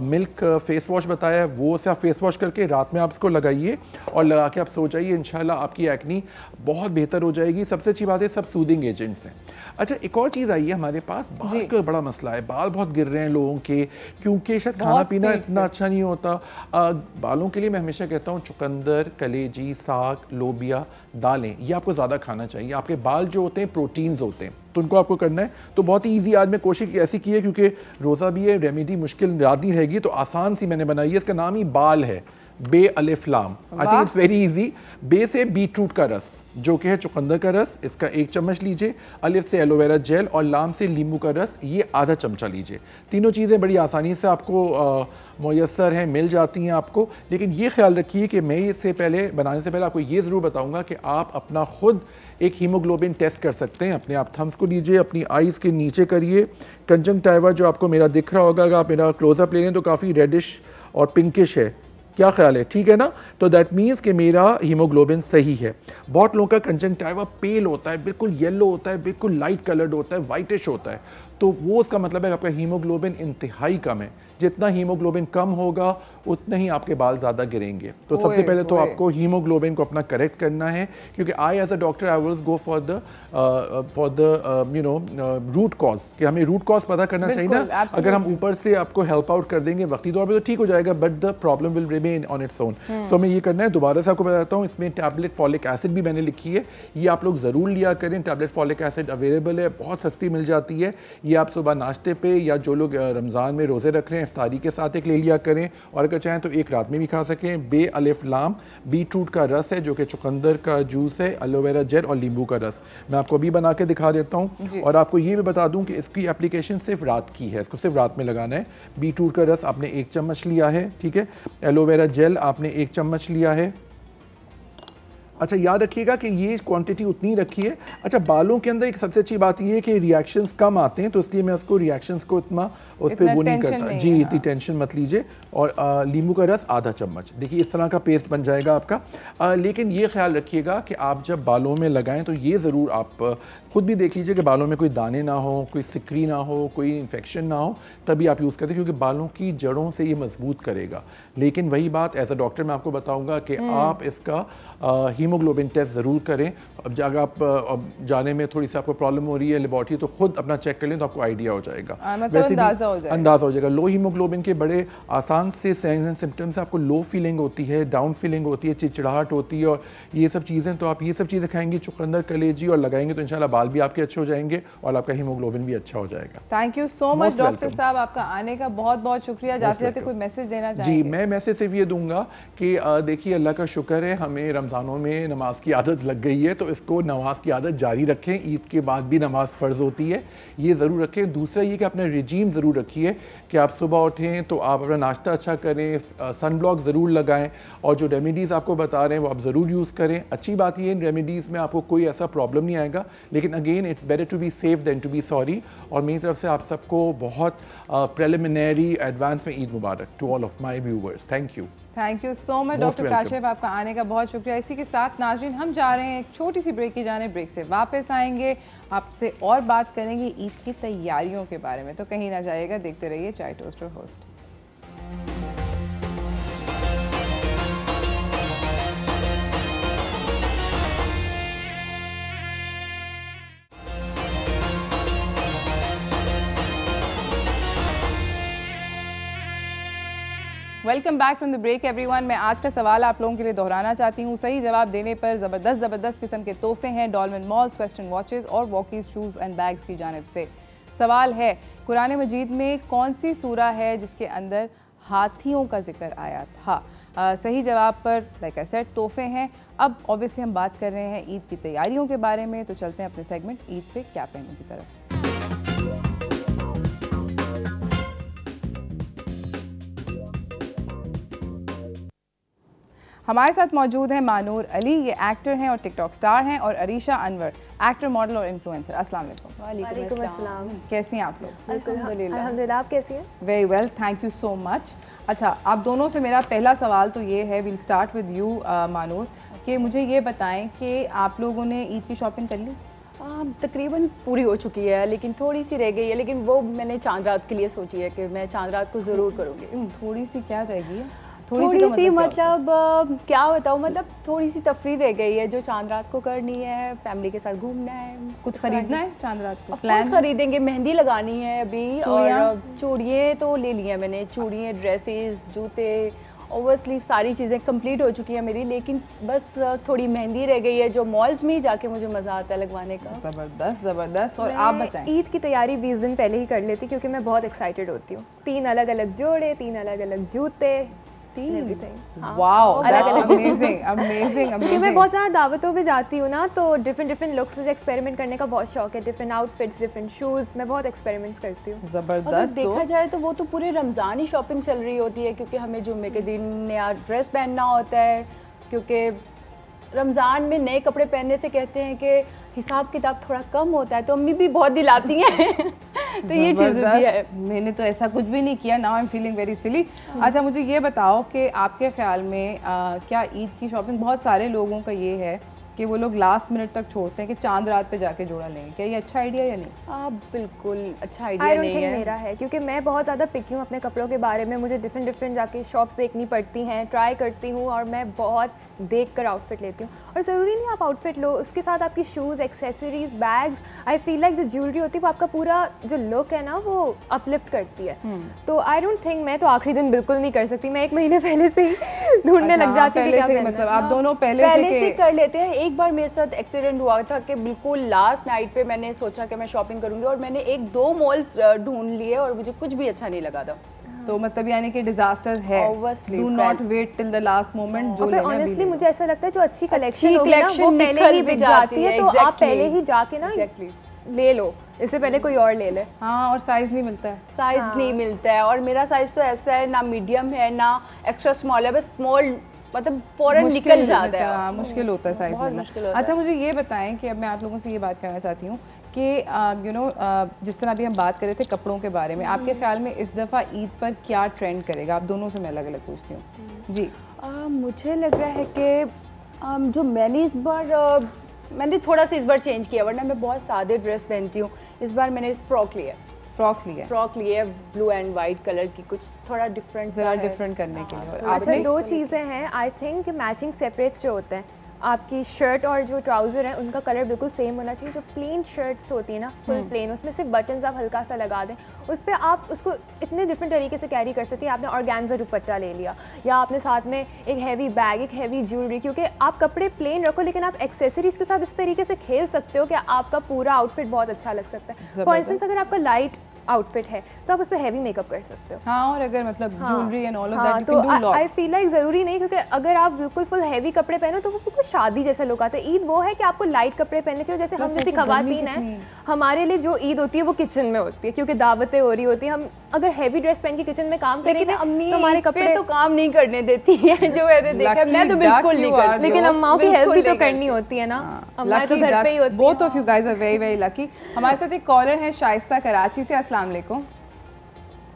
मिल्क फेस वॉश बताया है, वो से आप फेस वॉश करके रात में आप इसको लगाइए और लगा के आप सो जाइए। इंशाल्लाह आपकी एक्नी बहुत बेहतर हो जाएगी। सबसे अच्छी बात है सब सूदिंग एजेंट्स हैं। अच्छा एक और चीज़ आई है हमारे पास, बाल का बड़ा मसला है। बाल बहुत गिर रहे हैं लोगों के, क्योंकि शायद खाना पीना इतना अच्छा नहीं होता। बालों के लिए मैं हमेशा कहता हूँ चुकंदर, कलेजी, साग, लोबिया, दालें, ये आपको ज़्यादा खाना चाहिए। आपके बाल जो होते हैं प्रोटीन्स होते हैं, तो उनको आपको करना है। तो बहुत ही ईजी आज मैं कोशिश ऐसी की है, क्योंकि रोज़ा भी है, रेमेडी मुश्किल याद नहीं रहेगी, तो आसान सी मैंने बनाई है। इसका नाम ही बाल है, बे अलिफ लाम। I think it's very easy. बे से बीटरूट का रस जो कि है चुकंदर का रस, इसका 1 चम्मच लीजिए। अलिफ से एलोवेरा जेल और लाम से नींबू का रस, ये आधा चमचा लीजिए। तीनों चीज़ें बड़ी आसानी से आपको मुयस्सर हैं, मिल जाती हैं आपको। लेकिन ये ख्याल रखिए कि मैं इससे पहले बनाने से पहले आपको ये ज़रूर बताऊंगा कि आप अपना खुद एक हीमोग्लोबिन टेस्ट कर सकते हैं। अपने आप थम्स को लीजिए, अपनी आइज़ के नीचे करिए। कंजंक्टिवा जो आपको मेरा दिख रहा होगा, अगर आप मेरा क्लोजअप ले लें तो काफ़ी रेडिश और पिंकिश है। क्या ख्याल है? ठीक है ना? तो दैट मीन्स कि मेरा हीमोग्लोबिन सही है। बहुत लोगों का कंजंक्टिवा पेल होता है, बिल्कुल येलो होता है, बिल्कुल लाइट कलर्ड होता है, वाइटिश होता है, तो वो उसका मतलब है कि आपका हीमोग्लोबिन इंतहाई कम है। जितना हीमोग्लोबिन कम होगा उतने ही आपके बाल ज़्यादा गिरेंगे। तो सबसे पहले तो आपको हीमोग्लोबिन को अपना करेक्ट करना है, क्योंकि I as a doctor I will go for the you know root cause, कि हमें रूट कॉज पता करना चाहिए ना। अगर हम ऊपर से आपको हेल्प आउट कर देंगे वक्ती तौर पे तो ठीक हो जाएगा, but the problem will remain on its own. So हमें ये करना है। दोबारा से आपको बताता हूँ, इसमें टैबलेट फॉलिक एसिड भी मैंने लिखी है, ये आप लोग ज़रूर लिया करें। टैबलेट फॉलिक एसिड अवेलेबल है, बहुत सस्ती मिल जाती है। ये आप सुबह नाश्ते पे या जो लोग रमज़ान में रोज़े रख रहे हैं इफ्तारी के साथ एक ले लिया करें, और अगर चाहें तो एक रात में भी खा सकें। बे अलिफ लाम बीटरूट का रस है जो कि चुकंदर का जूस है, एलोवेरा जेल और नींबू का रस। मैं आपको अभी बना के दिखा देता हूँ, और आपको ये भी बता दूं कि इसकी एप्लीकेशन सिर्फ रात की है, इसको सिर्फ रात में लगाना है। बीटरूट का रस आपने 1 चम्मच लिया है, ठीक है। एलोवेरा जेल आपने 1 चम्मच लिया है। अच्छा, याद रखिएगा कि ये क्वांटिटी उतनी रखी है। अच्छा, बालों के अंदर एक सबसे अच्छी बात ये है कि रिएक्शंस कम आते हैं, तो इसलिए मैं उसको रिएक्शंस को इतना उस पर वो नहीं करता जी। इतनी टेंशन मत लीजिए। और नींबू का रस आधा चम्मच, देखिए इस तरह का पेस्ट बन जाएगा आपका। लेकिन ये ख्याल रखिएगा कि आप जब बालों में लगाएं तो ये ज़रूर आप खुद भी देख लीजिए कि बालों में कोई दाने ना हो, कोई सिकरी ना हो, कोई इन्फेक्शन ना हो, तभी आप यूज़ करते हैं, क्योंकि बालों की जड़ों से ये मजबूत करेगा। लेकिन वही बात एज अ डॉक्टर मैं आपको बताऊंगा कि आप इसका हीमोग्लोबिन टेस्ट ज़रूर करें। अब अगर आप जाने में थोड़ी सी आपको प्रॉब्लम हो रही है लेबॉर्ट्री, तो खुद अपना चेक कर लें तो आपको आइडिया हो जाएगा, अंदाज़ा हो जाएगा। लो हीमोग्लोबिन के बड़े आसान से साइंस एंड सिम्टम्स, आपको लो फीलिंग होती है, डाउन फीलिंग होती है, चिड़चिड़ाहट होती है, और ये सब चीज़ें, तो आप ये सब चीज़ें खाएंगे, चुकंदर कलेजी और लगाएंगे तो इंशाल्लाह बाल भी आपके अच्छे हो जाएंगे और आपका हीमोग्लोबिन भी अच्छा हो जाएगा। Thank you so much doctor साहब, आपका आने का बहुत बहुत शुक्रिया। जाते जाते कोई मैसेज देना चाहेंगे? जी, मैं मैसेज सिर्फ ये दूंगा कि देखिए अल्लाह का शुक्र है हमें रमज़ानों में नमाज की आदत लग गई है, तो इसको नमाज की आदत जारी रखें। ईद के बाद भी नमाज फ़र्ज़ होती है, ये ज़रूर रखें। दूसरा ये कि अपना रिजीम ज़रूर रखिए कि आप सुबह उठें तो आप अपना नाश्ता अच्छा करें, सन ब्लॉक ज़रूर लगाएं, और जो रेमेडीज़ आपको बता रहे हैं वो आप ज़रूर यूज़ करें। अच्छी बात ये, इन रेमेडीज़ में आपको कोई ऐसा प्रॉब्लम नहीं आएगा, लेकिन again it's better to be safe than to be sorry. और मेरी तरफ से आप सबको बहुत प्रिलिमिनरी एडवांस में ईद मुबारक to all of my viewers. Thank you. Thank you so much doctor Kashif, आपका आने का बहुत शुक्रिया। इसी के साथ नाज़रीन हम जा रहे हैं एक छोटी सी ब्रेक की जाने, ब्रेक से वापस आएंगे, आपसे और बात करेंगे ईद की तैयारियों के बारे में, तो कहीं ना जाइएगा, देखते रहिए चाय toaster host. Welcome back from the break everyone. मैं आज का सवाल आप लोगों के लिए दोहराना चाहती हूँ। सही जवाब देने पर ज़बरदस्त किस्म के तोहफे हैं डॉल्मेन मॉल्स, वेस्टर्न वॉचेस और वॉकीज शूज़ एंड बैग्स की जानिब से। सवाल है, कुरान मजीद में कौन सी सूरा है जिसके अंदर हाथियों का जिक्र आया था? सही जवाब पर लाइक आई सेड तोहफे हैं। अब ऑब्वियसली हम बात कर रहे हैं ईद की तैयारियों के बारे में, तो चलते हैं अपने सेगमेंट ईद पे क्या पहनने की तरफ। हमारे साथ मौजूद हैं मानूर अली, ये एक्टर हैं और टिकटॉक स्टार हैं, और अरीशा अनवर, एक्टर, मॉडल और इन्फ्लुएंसर। अस्सलाम वालेकुम। अस्सलाम। कैसी हैं आप लोग? अल्हम्दुलिल्लाह। आप कैसी हैं? Very well, thank you so much. अच्छा, आप दोनों से मेरा पहला सवाल तो ये है, will start with you Manur, कि मुझे ये बताएं कि आप लोगों ने ईद की शॉपिंग कर ली? तकरीबन पूरी हो चुकी है, लेकिन थोड़ी सी रह गई है, लेकिन वो मैंने चांद रात के लिए सोची है कि मैं चांद रात को ज़रूर करूँगी। थोड़ी सी क्या रहेगी? थोड़ी सी मतलब क्या बताऊँ, मतलब थोड़ी सी तफरीह रह गई है जो चांद रात को करनी है, फैमिली के साथ घूमना है, कुछ खरीदना है चांद रात को? प्लान खरीदेंगे, मेहंदी लगानी है अभी, और चूड़ियाँ तो ले ली हैं मैंने, चूड़ियाँ, ड्रेसेस, जूते, ओवरस्लीव, सारी चीज़ें कंप्लीट हो चुकी हैं मेरी, लेकिन बस थोड़ी मेहंदी रह गई है जो मॉल्स में ही जाके मुझे मज़ा आता है लगवाने का। ज़बरदस्त। और आप बताएं? ईद की तैयारी 20 दिन पहले ही कर लेती, क्योंकि मैं बहुत एक्साइटेड होती हूँ। 3 अलग अलग जोड़े, 3 अलग अलग जूते, वाओ, दैट्स अमेजिंग अमेजिंग क्योंकि मैं बहुत ज़्यादा दावतों पे जाती हूँ ना, तो डिफरेंट लुक्स मुझे एक्सपेरिमेंट करने का बहुत शौक है, डिफरेंट आउटफिट्स, डिफरेंट शूज़, मैं बहुत एक्सपेरिमेंट्स करती हूँ। जबरदस्त। देखा जाए तो वो तो पूरे रमज़ान ही शॉपिंग चल रही होती है, क्योंकि हमें जुम्मे के दिन नया ड्रेस पहनना होता है, क्योंकि रमज़ान में नए कपड़े पहनने से कहते हैं कि हिसाब किताब थोड़ा कम होता है, तो अम्मी भी बहुत दिलाती हैं। तो ये चीज़ भी है। मैंने तो ऐसा कुछ भी नहीं किया, now I am feeling very silly. अच्छा, मुझे ये बताओ कि आपके ख्याल में क्या ईद की शॉपिंग, बहुत सारे लोगों का ये है कि वो लोग लास्ट मिनट तक छोड़ते हैं कि चांद रात पे जाके जोड़ा लेंगे, क्या ये अच्छा आइडिया या नहीं? बिल्कुल अच्छा आइडिया नहीं है। मेरा है, क्योंकि मैं बहुत ज़्यादा पिकी हूँ अपने कपड़ों के बारे में, मुझे डिफरेंट जाके शॉप्स देखनी पड़ती हैं, ट्राई करती हूँ, और मैं बहुत देख कर आउटफिट लेती हूँ। और ज़रूरी नहीं आप आउटफिट लो, उसके साथ आपकी shoes, accessories, bags, I feel like जो ज्वेलरी होती है वो आपका पूरा जो लुक है ना वो अपलिफ्ट करती है। तो आई डोंट थिंक, मैं तो आखिरी दिन बिल्कुल नहीं कर सकती, मैं 1 महीने पहले से ही ढूंढने लग जाती हूँ। मतलब आप दोनों पहले से कर लेते हैं। एक बार मेरे साथ एक्सीडेंट हुआ था कि बिल्कुल लास्ट नाइट पे मैंने सोचा कि मैं शॉपिंग करूंगी, और मैंने 1-2 मॉल्स ढूंढ लिए और मुझे कुछ भी अच्छा नहीं लगा था। तो मतलब यानी कि डिजास्टर है, do not wait till the last moment. जो ऑनेस्टली मुझे ऐसा लगता है जो अच्छी कलेक्शन होगी ना वो पहले ही बिक जाती है, तो आप पहले ही जाके ना ले लो, इससे पहले कोई और ले ले। हाँ, और साइज नहीं मिलता है, नहीं मिलता है। और मेरा साइज तो ऐसा है, ना मीडियम है ना एक्स्ट्रा स्मॉल है, बस स्मॉल, मतलब फौरन निकल जाता है। मुश्किल होता है साइज मिलना। अच्छा, मुझे ये बताएं कि अब मैं आप लोगों से ये बात करना चाहती हूँ कि यू नो जिस तरह अभी हम बात कर रहे थे कपड़ों के बारे में, आपके ख्याल में इस दफ़ा ईद पर क्या ट्रेंड करेगा? आप दोनों से मैं अलग अलग पूछती हूँ जी। मुझे लग रहा है कि जो मैंने इस बार मैंने थोड़ा सा इस बार चेंज किया, वरना मैं बहुत सादे ड्रेस पहनती हूँ। इस बार मैंने फ्रॉक लिया ब्लू एंड वाइट कलर की, कुछ थोड़ा डिफरेंट करने के लिए। और आपने 2 चीज़ें हैं आई थिंक, मैचिंग सेपरेट्स जो होते हैं, आपकी शर्ट और जो ट्राउज़र है उनका कलर बिल्कुल सेम होना चाहिए। जो प्लेन शर्ट्स होती है ना, फुल प्लेन, उसमें सिर्फ बटन्स आप हल्का सा लगा दें, उस पर आप उसको इतने डिफरेंट तरीके से कैरी कर सकती हैं। आपने ऑर्गेन्जा दुपट्टा ले लिया, या आपने साथ में एक हैवी बैग, एक हैवी ज्वेलरी, क्योंकि आप कपड़े प्लेन रखो लेकिन आप एक्सेसरीज के साथ इस तरीके से खेल सकते हो कि आपका पूरा आउटफिट बहुत अच्छा लग सकता है। फॉर इंस्टेंस अगर आपका लाइट आउटफिट है तो आप उस पर हैवी मेकअप कर सकते हो। हाँ, और अगर मतलब jewellery and all of that you can do lots. I feel like ज़रूरी नहीं, क्योंकि अगर आप बिल्कुल फुल हैवी कपड़े पहनो तो वो बिल्कुल शादी जैसा लुक आता है। ईद वो है कि आपको लाइट कपड़े पहनने चाहिए। जैसे हम जैसी खवातीन हैं, हमारे लिए जो ईद होती है वो किचन में होती है, क्योंकि दावतें हो रही होती हैं। हम अगर हैवी ड्रेस पहन के किचन में काम करेंगे, अम्मी तो हमारे कपड़े तो काम नहीं करने देती है। जो मैंने देखा, मैं तो बिल्कुल नहीं करती, लेकिन अम्माओं की हेल्प भी तो करनी होती है ना। अम्मा तो घर पे ही होती है। Both of you guys are very very lucky. हमारे साथ एक कॉलर है शाइस्ता कराची से। अस्सलाम वालेकुम।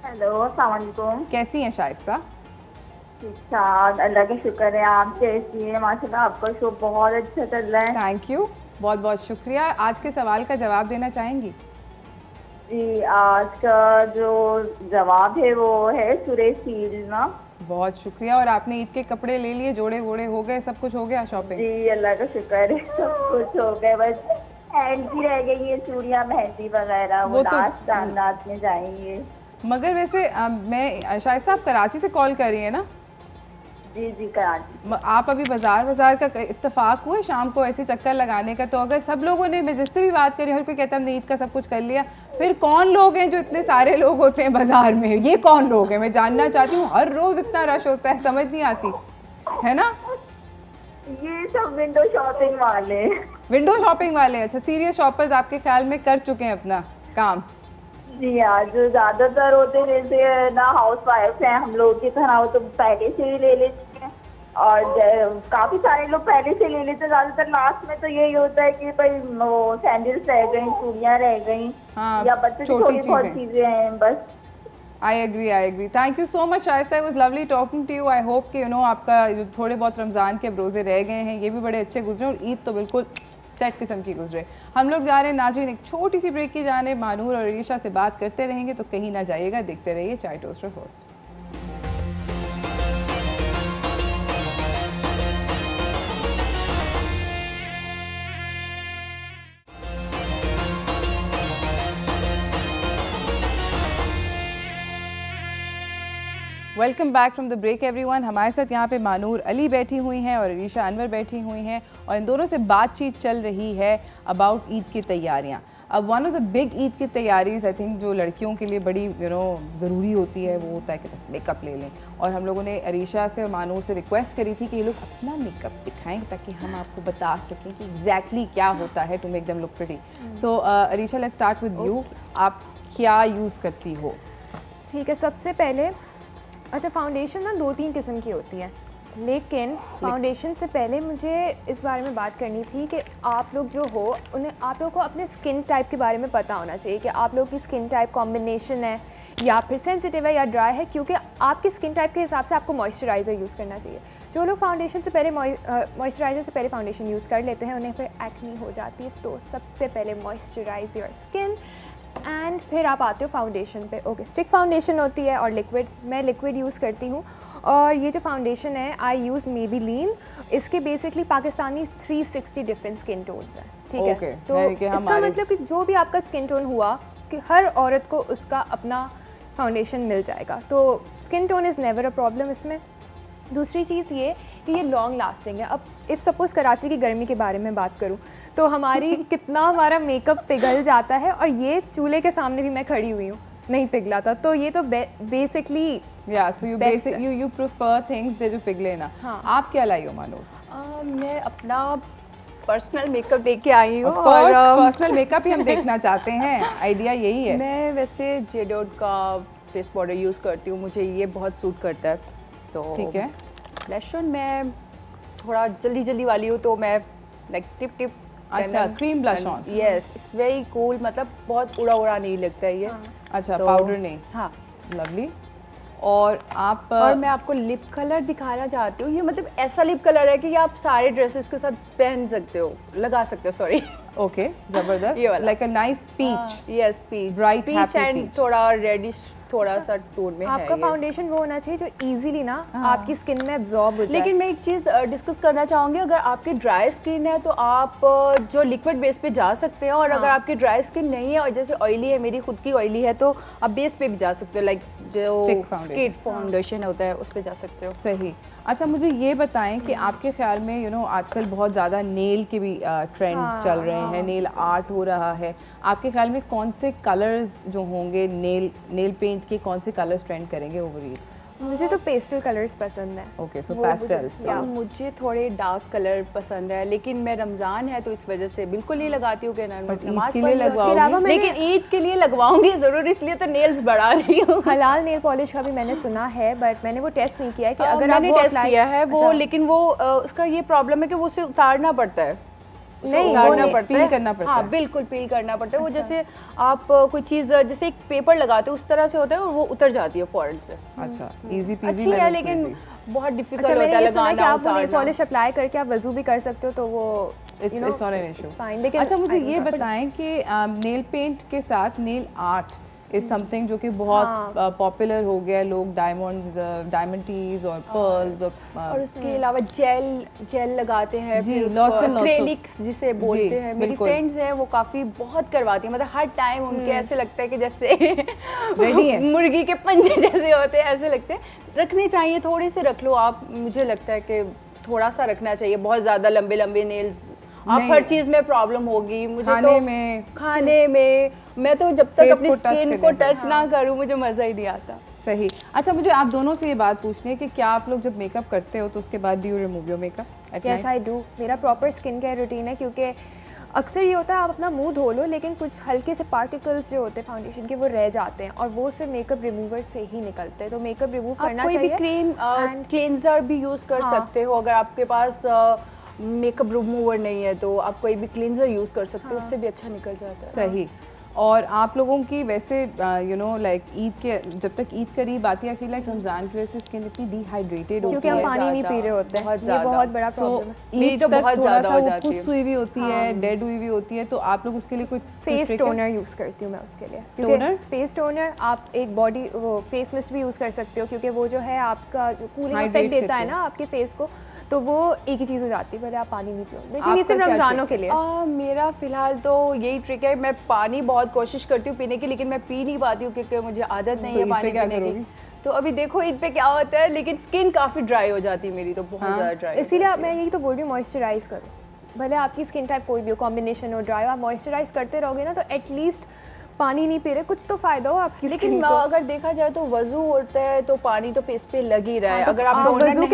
हेलो, अस्सलाम वालेकुम। कैसी हैं शाइस्ता? ठीक ठाक, अल्लाह का शुक्र है। आप कैसी हैं? माशाल्लाह आपका शो बहुत अच्छा चल रहा है। थैंक यू, बहुत बहुत शुक्रिया। आज के सवाल का जवाब देना चाहेंगी? जी, आज का जो जवाब है वो है सूरह फील ना। बहुत शुक्रिया। और आपने ईद के कपड़े ले लिए, जोड़े वोड़े हो गए, सब कुछ हो गया शॉपिंग? जी, अल्लाह का शुक्र है, सब कुछ हो गया। बस एंड की रह गई है, चूड़ियाँ, मेहंदी वगैरह, वो लास्ट रात में जाएंगे। मगर वैसे मैं शाइस्ता, आप कराची से कॉल कर रही हैं ना? जी जी, कराची। आप अभी बाजार का इत्तेफाक हुआ शाम को ऐसे चक्कर लगाने का? तो अगर सब लोगों ने, मैं जिससे भी बात करी, हर कोई कहता है हमने ईद का सब कुछ कर लिया, फिर कौन लोग हैं जो इतने सारे लोग होते हैं बाजार में? ये कौन लोग हैं, मैं जानना चाहती हूँ। हर रोज इतना रश होता है, समझ नहीं आती है ना। ये सब विंडो शॉपिंग वाले। अच्छा, सीरियस शॉपर्स आपके ख्याल में कर चुके हैं अपना काम? जी हाँ, जो ज्यादातर होते हैं जैसे ना हाउस वाइफ हैं हम लोग की तरह, वो तो पहले से ही ले लेते हैं। और काफी सारे लोग पहले से ले लेते हैं। ज्यादातर लास्ट में तो यही होता है कि भाई वो सैंडल्स रह गई, चूड़ियाँ रह गई, या बच्चों की थोड़ी बहुत चीजें हैं बस। I agree. Thank you so much Shaista, it was lovely talking to you. I hope कि आपका जो थोड़े बहुत रमज़ान के रोज़े रह गए हैं ये भी बड़े अच्छे गुजरे, और ईद तो बिल्कुल सेट किस्म की गुजरे। हम लोग जा रहे हैं नाज़रीन एक छोटी सी ब्रेक की जाने। मानूर और ईशा से बात करते रहेंगे, तो कहीं ना जाइएगा, देखते रहिए चाय toaster host. Welcome back from the break everyone. हमारे साथ यहाँ पे मानूर अली बैठी हुई हैं और ईशा अनवर बैठी हुई हैं, और इन दोनों से बातचीत चल रही है अबाउट ईद की तैयारियाँ। अब one of the big Eid की तैयारीज आई थिंक जो लड़कियों के लिए बड़ी ज़रूरी होती है वो होता है कि बस मेकअप ले लें, और हम लोगों ने अरीशा से और मानूर से रिक्वेस्ट करी थी कि ये लोग अपना मेकअप दिखाएं ताकि हम आपको बता सकें कि एग्जैक्टली क्या होता है to make them look pretty. So Arisha, let's start with you, आप क्या यूज़ करती हो? ठीक है, सबसे पहले अच्छा फाउंडेशन ना 2-3 किस्म की होती है, लेकिन फाउंडेशन से पहले मुझे इस बारे में बात करनी थी कि आप लोग जो हो उन्हें आप लोगों को अपने स्किन टाइप के बारे में पता होना चाहिए कि आप लोग की स्किन टाइप कॉम्बिनेशन है या फिर सेंसिटिव है या ड्राई है, क्योंकि आपकी स्किन टाइप के हिसाब से आपको मॉइस्चराइज़र यूज़ करना चाहिए। जो लोग फाउंडेशन से पहले मॉइस्चराइज़र से पहले फाउंडेशन यूज़ कर लेते हैं उन्हें फिर एक्ने हो जाती है, तो सबसे पहले मॉइस्चराइज योर स्किन एंड फिर आप आते हो फाउंडेशन पे। ओके, स्टिक फाउंडेशन होती है और लिक्विड, मैं लिक्विड यूज़ करती हूँ। और ये जो फाउंडेशन है आई यूज़ मेबेलिन, इसके basically Pakistani 360 different skin tones हैं, ठीक है। तो इसका मतलब कि जो भी आपका स्किन टोन हुआ कि हर औरत को उसका अपना फाउंडेशन मिल जाएगा, तो skin tone is never a problem इसमें। दूसरी चीज़ ये कि ये लॉन्ग लास्टिंग है। अब इफ़ सपोज़ कराची की गर्मी के बारे में बात करूँ तो कितना हमारा मेकअप पिघल जाता है, और ये चूल्हे के सामने भी मैं खड़ी हुई हूँ, नहीं पिघला था, तो ये तो बेसिकली यू प्रेफर थिंग्स जो पिघले ना। हाँ। आप क्या लाई हो मानो? मैं अपना पर्सनल मेकअप लेके आई हूँ, और पर्सनल मेकअप ही हम देखना चाहते हैं, आइडिया यही है। मैं वैसे जेडोट का फेस पाउडर यूज़ करती हूँ, मुझे ये बहुत सूट करता है। तो ठीक है, ब्लश ऑन मैं थोड़ा जल्दी वाली हूँ, तो मैं लाइक टिप अच्छा cream blush on, yes, it's very cool, मतलब बहुत उड़ा नहीं लगता है ये। हाँ। अच्छा, तो पाउडर नहीं, हाँ, लवली। और आप और मैं आपको लिप कलर दिखाना चाहती हूँ, ये मतलब ऐसा लिप कलर है कि आप सारे ड्रेसेस के साथ पहन सकते हो, लगा सकते हो, सॉरी। ओके, जबरदस्त, like a nice peach, yes peach, bright peach and थोड़ा रेडिश थोड़ा सा टोन में आपका है। फाउंडेशन वो होना चाहिए जो इजीली ना आपकी स्किन में एब्जॉर्ब हो जाए। लेकिन मैं एक चीज़ डिस्कस करना चाहूँगी, अगर आपकी ड्राई स्किन है तो आप जो लिक्विड बेस पे जा सकते हैं, और अगर आपकी ड्राई स्किन नहीं है और जैसे ऑयली है, मेरी खुद की ऑयली है, तो आप बेस पे भी जा सकते हो, लाइक जो स्टिक फाउंडेशन होता है उस पर जा सकते हो। सही। अच्छा, मुझे ये बताएं कि आपके ख्याल में आजकल बहुत ज़्यादा नेल के भी ट्रेंड्स चल रहे हैं, नेल आर्ट हो रहा है, आपके ख्याल में कौन से कलर्स जो होंगे नेल पेंट के, कौन से कलर्स ट्रेंड करेंगे ओवर ईद? मुझे तो पेस्टल कलर्स पसंद है। ओके, सो पेस्टल्स। मुझे थोड़े डार्क कलर पसंद है, लेकिन मैं रमज़ान है तो इस वजह से बिल्कुल नहीं लगाती हूँ कि नमाज के लिए लगवाऊंगी, लेकिन ईद के लिए लगवाऊंगी ज़रूर, इसलिए तो नेल्स बढ़ा रही हूँ। हलाल नेल पॉलिश का भी मैंने सुना है, बट मैंने वो टेस्ट नहीं किया है कि अगर मैंने टेस्ट किया है वो, लेकिन वो उसका ये प्रॉब्लम है कि वो उसे उतारना पड़ता है, नहीं पील करना पड़ता है। हाँ बिल्कुल, पील करना पड़ता है। वो जैसे आप कोई चीज़ जैसे एक पेपर लगाते हो उस तरह से होता है, और वो उतर जाती है फौरन से। अच्छा, इजी पीजी अच्छी है, लेकिन बहुत डिफिकल्ट होता है लगाना। आप नेल पॉलिश अप्लाई करके आप वजू भी कर सकते हो, तो वो इट्स नॉट एन इशू। लेकिन अच्छा, मुझे ये बताएं कि नेल पेंट के साथ नेल आर्ट इज समथिंग जो कि बहुत पॉपुलर हो गया, लोग डायमंड टीज और पर्ल्स और उसके अलावा जेल लगाते हैं, एक्रेलिक्स जिसे बोलते हैं। मेरी फ्रेंड्स हैं वो काफ़ी बहुत करवाती हैं, मतलब हर टाइम उनके ऐसे लगता है कि जैसे मुर्गी के पंजे जैसे होते हैं, ऐसे लगते हैं। रखने चाहिए, थोड़े से रख लो आप, मुझे लगता है कि थोड़ा सा रखना चाहिए, बहुत ज़्यादा लंबे नेल्स आप हर चीज़ में प्रॉब्लम होगी। मुझे खाने में मैं तो जब तक अपनी स्किन को टच ना करूं मुझे मज़ा ही नहीं आता। सही। अच्छा, मुझे आप दोनों से ये बात पूछनी है कि क्या आप लोग जब मेकअप करते हो तो उसके बाद do you remove your makeup? Yes I do. मेरा प्रॉपर स्किन केयर रूटीन है, क्योंकि अक्सर ये होता है आप अपना मुंह धो लो, लेकिन कुछ हल्के से पार्टिकल्स जो होते हैं फाउंडेशन के वो रह जाते हैं, और वो सिर्फ मेकअप रिमूवर से ही निकलते हैं। तो मेकअप रिमूव करना चाहिए। कोई भी क्रीम क्लींजर भी यूज़ कर सकते हो, अगर आपके पास मेकअप रिमूवर नहीं है तो आप कोई भी क्लींजर यूज़ कर सकते हो, उससे भी अच्छा निकल जाता है। सही। और आप लोगों की वैसे लाइक ईद के जब तक ईद करीब आती है, आई फील लाइक रमज़ान की वजह से स्किन इतनी डिहाइड्रेटेड होती है, क्योंकि हम पानी नहीं पी रहे होते हैं, ये बहुत बड़ा प्रॉब्लम है। ईद तक बहुत ज़्यादा हो जाती है, हुई होती है, डेड हुई होती है, तो आप लोग उसके लिए कोई फेस टोनर यूज़ करती हूँ मैं उसके लिए। टोनर, फेस टोनर, आप एक बॉडी वो फेस मिस्ट भी यूज़ कर सकते हो, क्योंकि वो जो है आपका जो कूलिंग इफेक्ट देता है ना आपके फेस को, तो वो एक ही चीज़ हो जाती है, भले आप पानी नहीं पियो। लेकिन ये सिर्फ रमज़ानों के लिए। मेरा फ़िलहाल तो यही ट्रिक है, मैं पानी बहुत कोशिश करती हूँ पीने की, लेकिन मैं पी नहीं पाती हूँ क्योंकि मुझे आदत नहीं है पानी पीने की। तो अभी देखो ईद पे क्या होता है, लेकिन स्किन काफ़ी ड्राई हो जाती है मेरी, तो बहुत ज़्यादा ड्राई। इसीलिए मैं यही तो बोल रही हूँ, मॉइस्चराइज करो। भले आपकी स्किन टाइप कोई भी हो, कॉम्बिनेशन हो, ड्राई हो, आप मॉइस्चराइज करते रहोगे ना तो एटलीस्ट पानी नहीं पी रहे, कुछ तो फायदा हो आपकी। लेकिन अगर देखा जाए तो वजू होता है तो पानी तो फेस पे लग ही रहा है। अगर आप वजू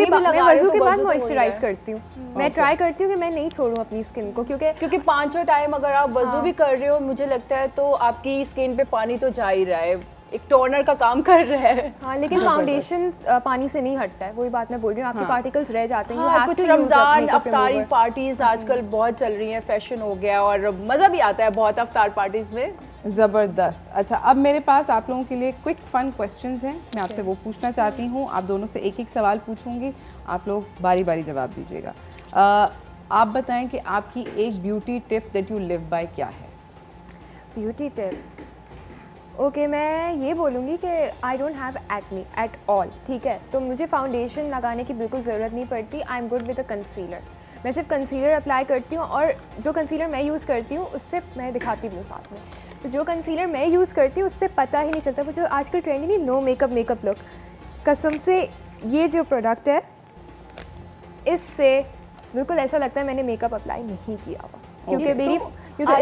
के बाद मॉइस्चराइज करती हूँ, मैं ट्राई करती हूँ कि मैं नहीं छोड़ूं अपनी स्किन को, क्योंकि 5 टाइम अगर आप वजू भी कर रहे हो मुझे लगता है तो आपकी स्किन पे पानी तो जा ही रहा है, एक टोनर का काम कर रहा है। हाँ, लेकिन फाउंडेशन पानी से नहीं हटता है, वही बात मैं बोल रही हूँ, आपके पार्टिकल्स रह जाते हैं। हाँ, कुछ रमजान अफ्तारी पार्टीज आजकल बहुत चल रही हैं, फैशन हो गया और मज़ा भी आता है बहुत अफ्तार पार्टीज में। ज़बरदस्त। अच्छा, अब मेरे पास आप लोगों के लिए क्विक फन क्वेश्चंस हैं, मैं आपसे वो पूछना चाहती हूँ। आप दोनों से एक एक सवाल पूछूंगी, आप लोग बारी बारी जवाब दीजिएगा। आप बताएं कि आपकी एक beauty tip that you live by क्या है? ब्यूटी टिप, ओके, मैं ये बोलूँगी कि I don't have acne at all, ठीक है, तो मुझे फाउंडेशन लगाने की बिल्कुल ज़रूरत नहीं पड़ती। I am good with a concealer, मैं सिर्फ कंसीलर अप्लाई करती हूँ और जो कंसीलर मैं यूज़ करती हूँ उससे मैं दिखाती भी हूँ साथ में, तो जो कंसीलर मैं यूज़ करती हूँ उससे पता ही नहीं चलता। वो जो आजकल ट्रेंड नहीं, नो मेकअप लुक, कसम से ये जो प्रोडक्ट है इससे बिल्कुल ऐसा लगता है मैंने मेकअप अप्लाई नहीं किया हुआ, क्योंकि मेरी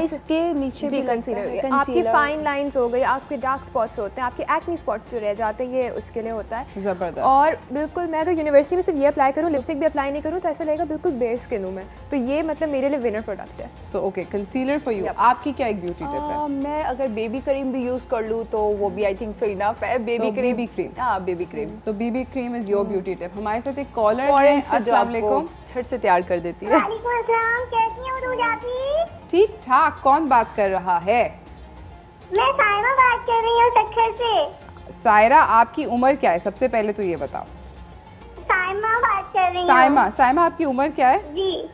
इसके नीचे भी कंसीलर, आपकी फाइन लाइंस हो गई, आपके डार्क स्पॉट्स होते हैं, आपके एक्नी स्पॉट्स जो रह जाते हैं, ये उसके लिए होता है। ज़बरदस्त। और बिल्कुल मैं अगर यूनिवर्सिटी में सिर्फ ये अप्लाई करूँ, लिपस्टिक भी अप्लाई नहीं करूँ, तो ऐसा लगेगा बिल्कुल बेयर स्किन हूँ मैं, तो ये मतलब मेरे लिए विनर प्रोडक्ट है। So okay, concealer for you. आपकी क्या एक ब्यूटी टिप है? मैं अगर बेबी क्रीम भी यूज़ कर लूँ तो वो भी आई थिंक सो इनफ है। बेबी क्रीम, हाँ baby cream. So baby cream is your beauty tip. हमारे साथ एक कॉलर है, अस्सलाम वालेकुम। झट से तैयार कर देती है। ठीक ठाक, कौन बात कर रहा है? मैं सायमा बात कर रही हूँ सक्खर से। सायरा, आपकी उम्र क्या है? सबसे पहले तो ये बताओ। सायमा बात कर रही हूँ। सायमा आपकी उम्र क्या है? जी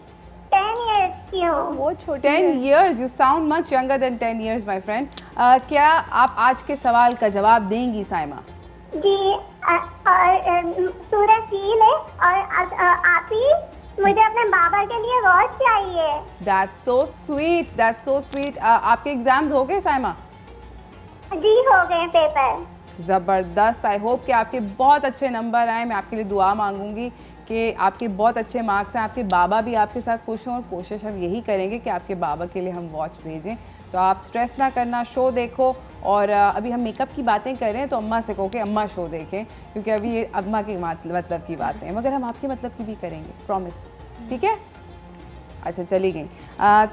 10 इयर्स की हूँ। वो छोटी 10 years, you sound much younger than 10 years, my friend. क्या आप आज के सवाल का जवाब देंगी सायमा? जी, सूरज फील है और आप ही मुझे अपने बाबा के लिए वॉच चाहिए। That's so sweet, that's so sweet. आपके एग्जाम्स हो गए सायमा? जी हो गए पेपर। ज़बरदस्त। आई होप कि आपके बहुत अच्छे नंबर आए। मैं आपके लिए दुआ मांगूंगी कि आपके बहुत अच्छे मार्क्स हैं, आपके बाबा भी आपके साथ खुश हों, और कोशिश हम यही करेंगे कि आपके बाबा के लिए हम वॉच भेजें। तो आप स्ट्रेस ना करना, शो देखो। और अभी हम मेकअप की बातें कर रहे हैं तो अम्मा से कहो कि अम्मा शो देखें, क्योंकि अभी ये अम्मा के मतलब की बातें हैं, मगर हम आपके मतलब की भी करेंगे, प्रॉमिस, ठीक है? अच्छा, चली गई।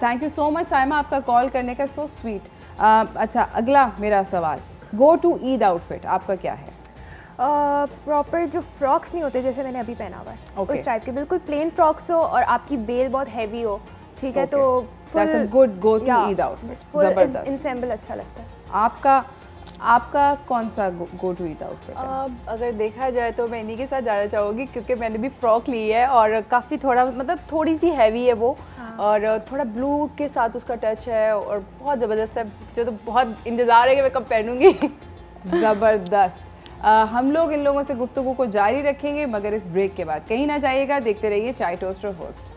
Thank you so much Saima आपका कॉल करने का, सो स्वीट। अच्छा, अगला मेरा सवाल, गो टू ईद आउटफिट आपका क्या है? प्रॉपर जो फ्रॉक्स नहीं होते जैसे मैंने अभी पहना हुआ है, उस टाइप के बिल्कुल प्लेन फ्रॉक्स हो और आपकी बेल बहुत हैवी हो, ठीक है, तो that's a good go to Eid outfit. ज़बरदस्त, इंसेंबल अच्छा लगता है। आपका कौन सा गो टू ईद आउटफिट है? अगर देखा जाए तो मैं इन्हीं के साथ जाना चाहूँगी, क्योंकि मैंने भी फ्रॉक ली है और काफ़ी थोड़ा मतलब थोड़ी सी हैवी है वो, और थोड़ा ब्लू के साथ उसका टच है और बहुत ज़बरदस्त है, जो तो बहुत इंतज़ार है कि मैं कब पहनूँगी। ज़बरदस्त। हम लोग इन लोगों से गुफ्तगू को जारी रखेंगे, मगर इस ब्रेक के बाद कहीं ना जाइएगा, देखते रहिए चाय toaster host.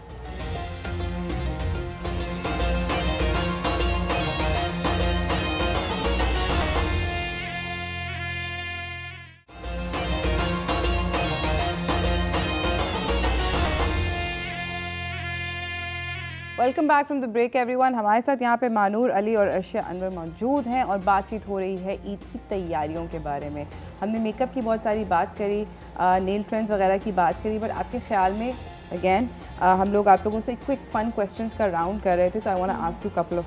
Welcome back from the break everyone. हमारे साथ यहाँ पे मानूर अली और अर्शिया अनवर मौजूद हैं और बातचीत हो रही है ईद की तैयारियों के बारे में। हमने मेकअप की बहुत सारी बात करी, नेल ट्रेंड्स वगैरह की बात करी, बट आपके ख्याल में अगेन हम लोग आप लोगों से क्विक फन क्वेश्चंस का राउंड कर रहे थे, तो I want to ask you couple of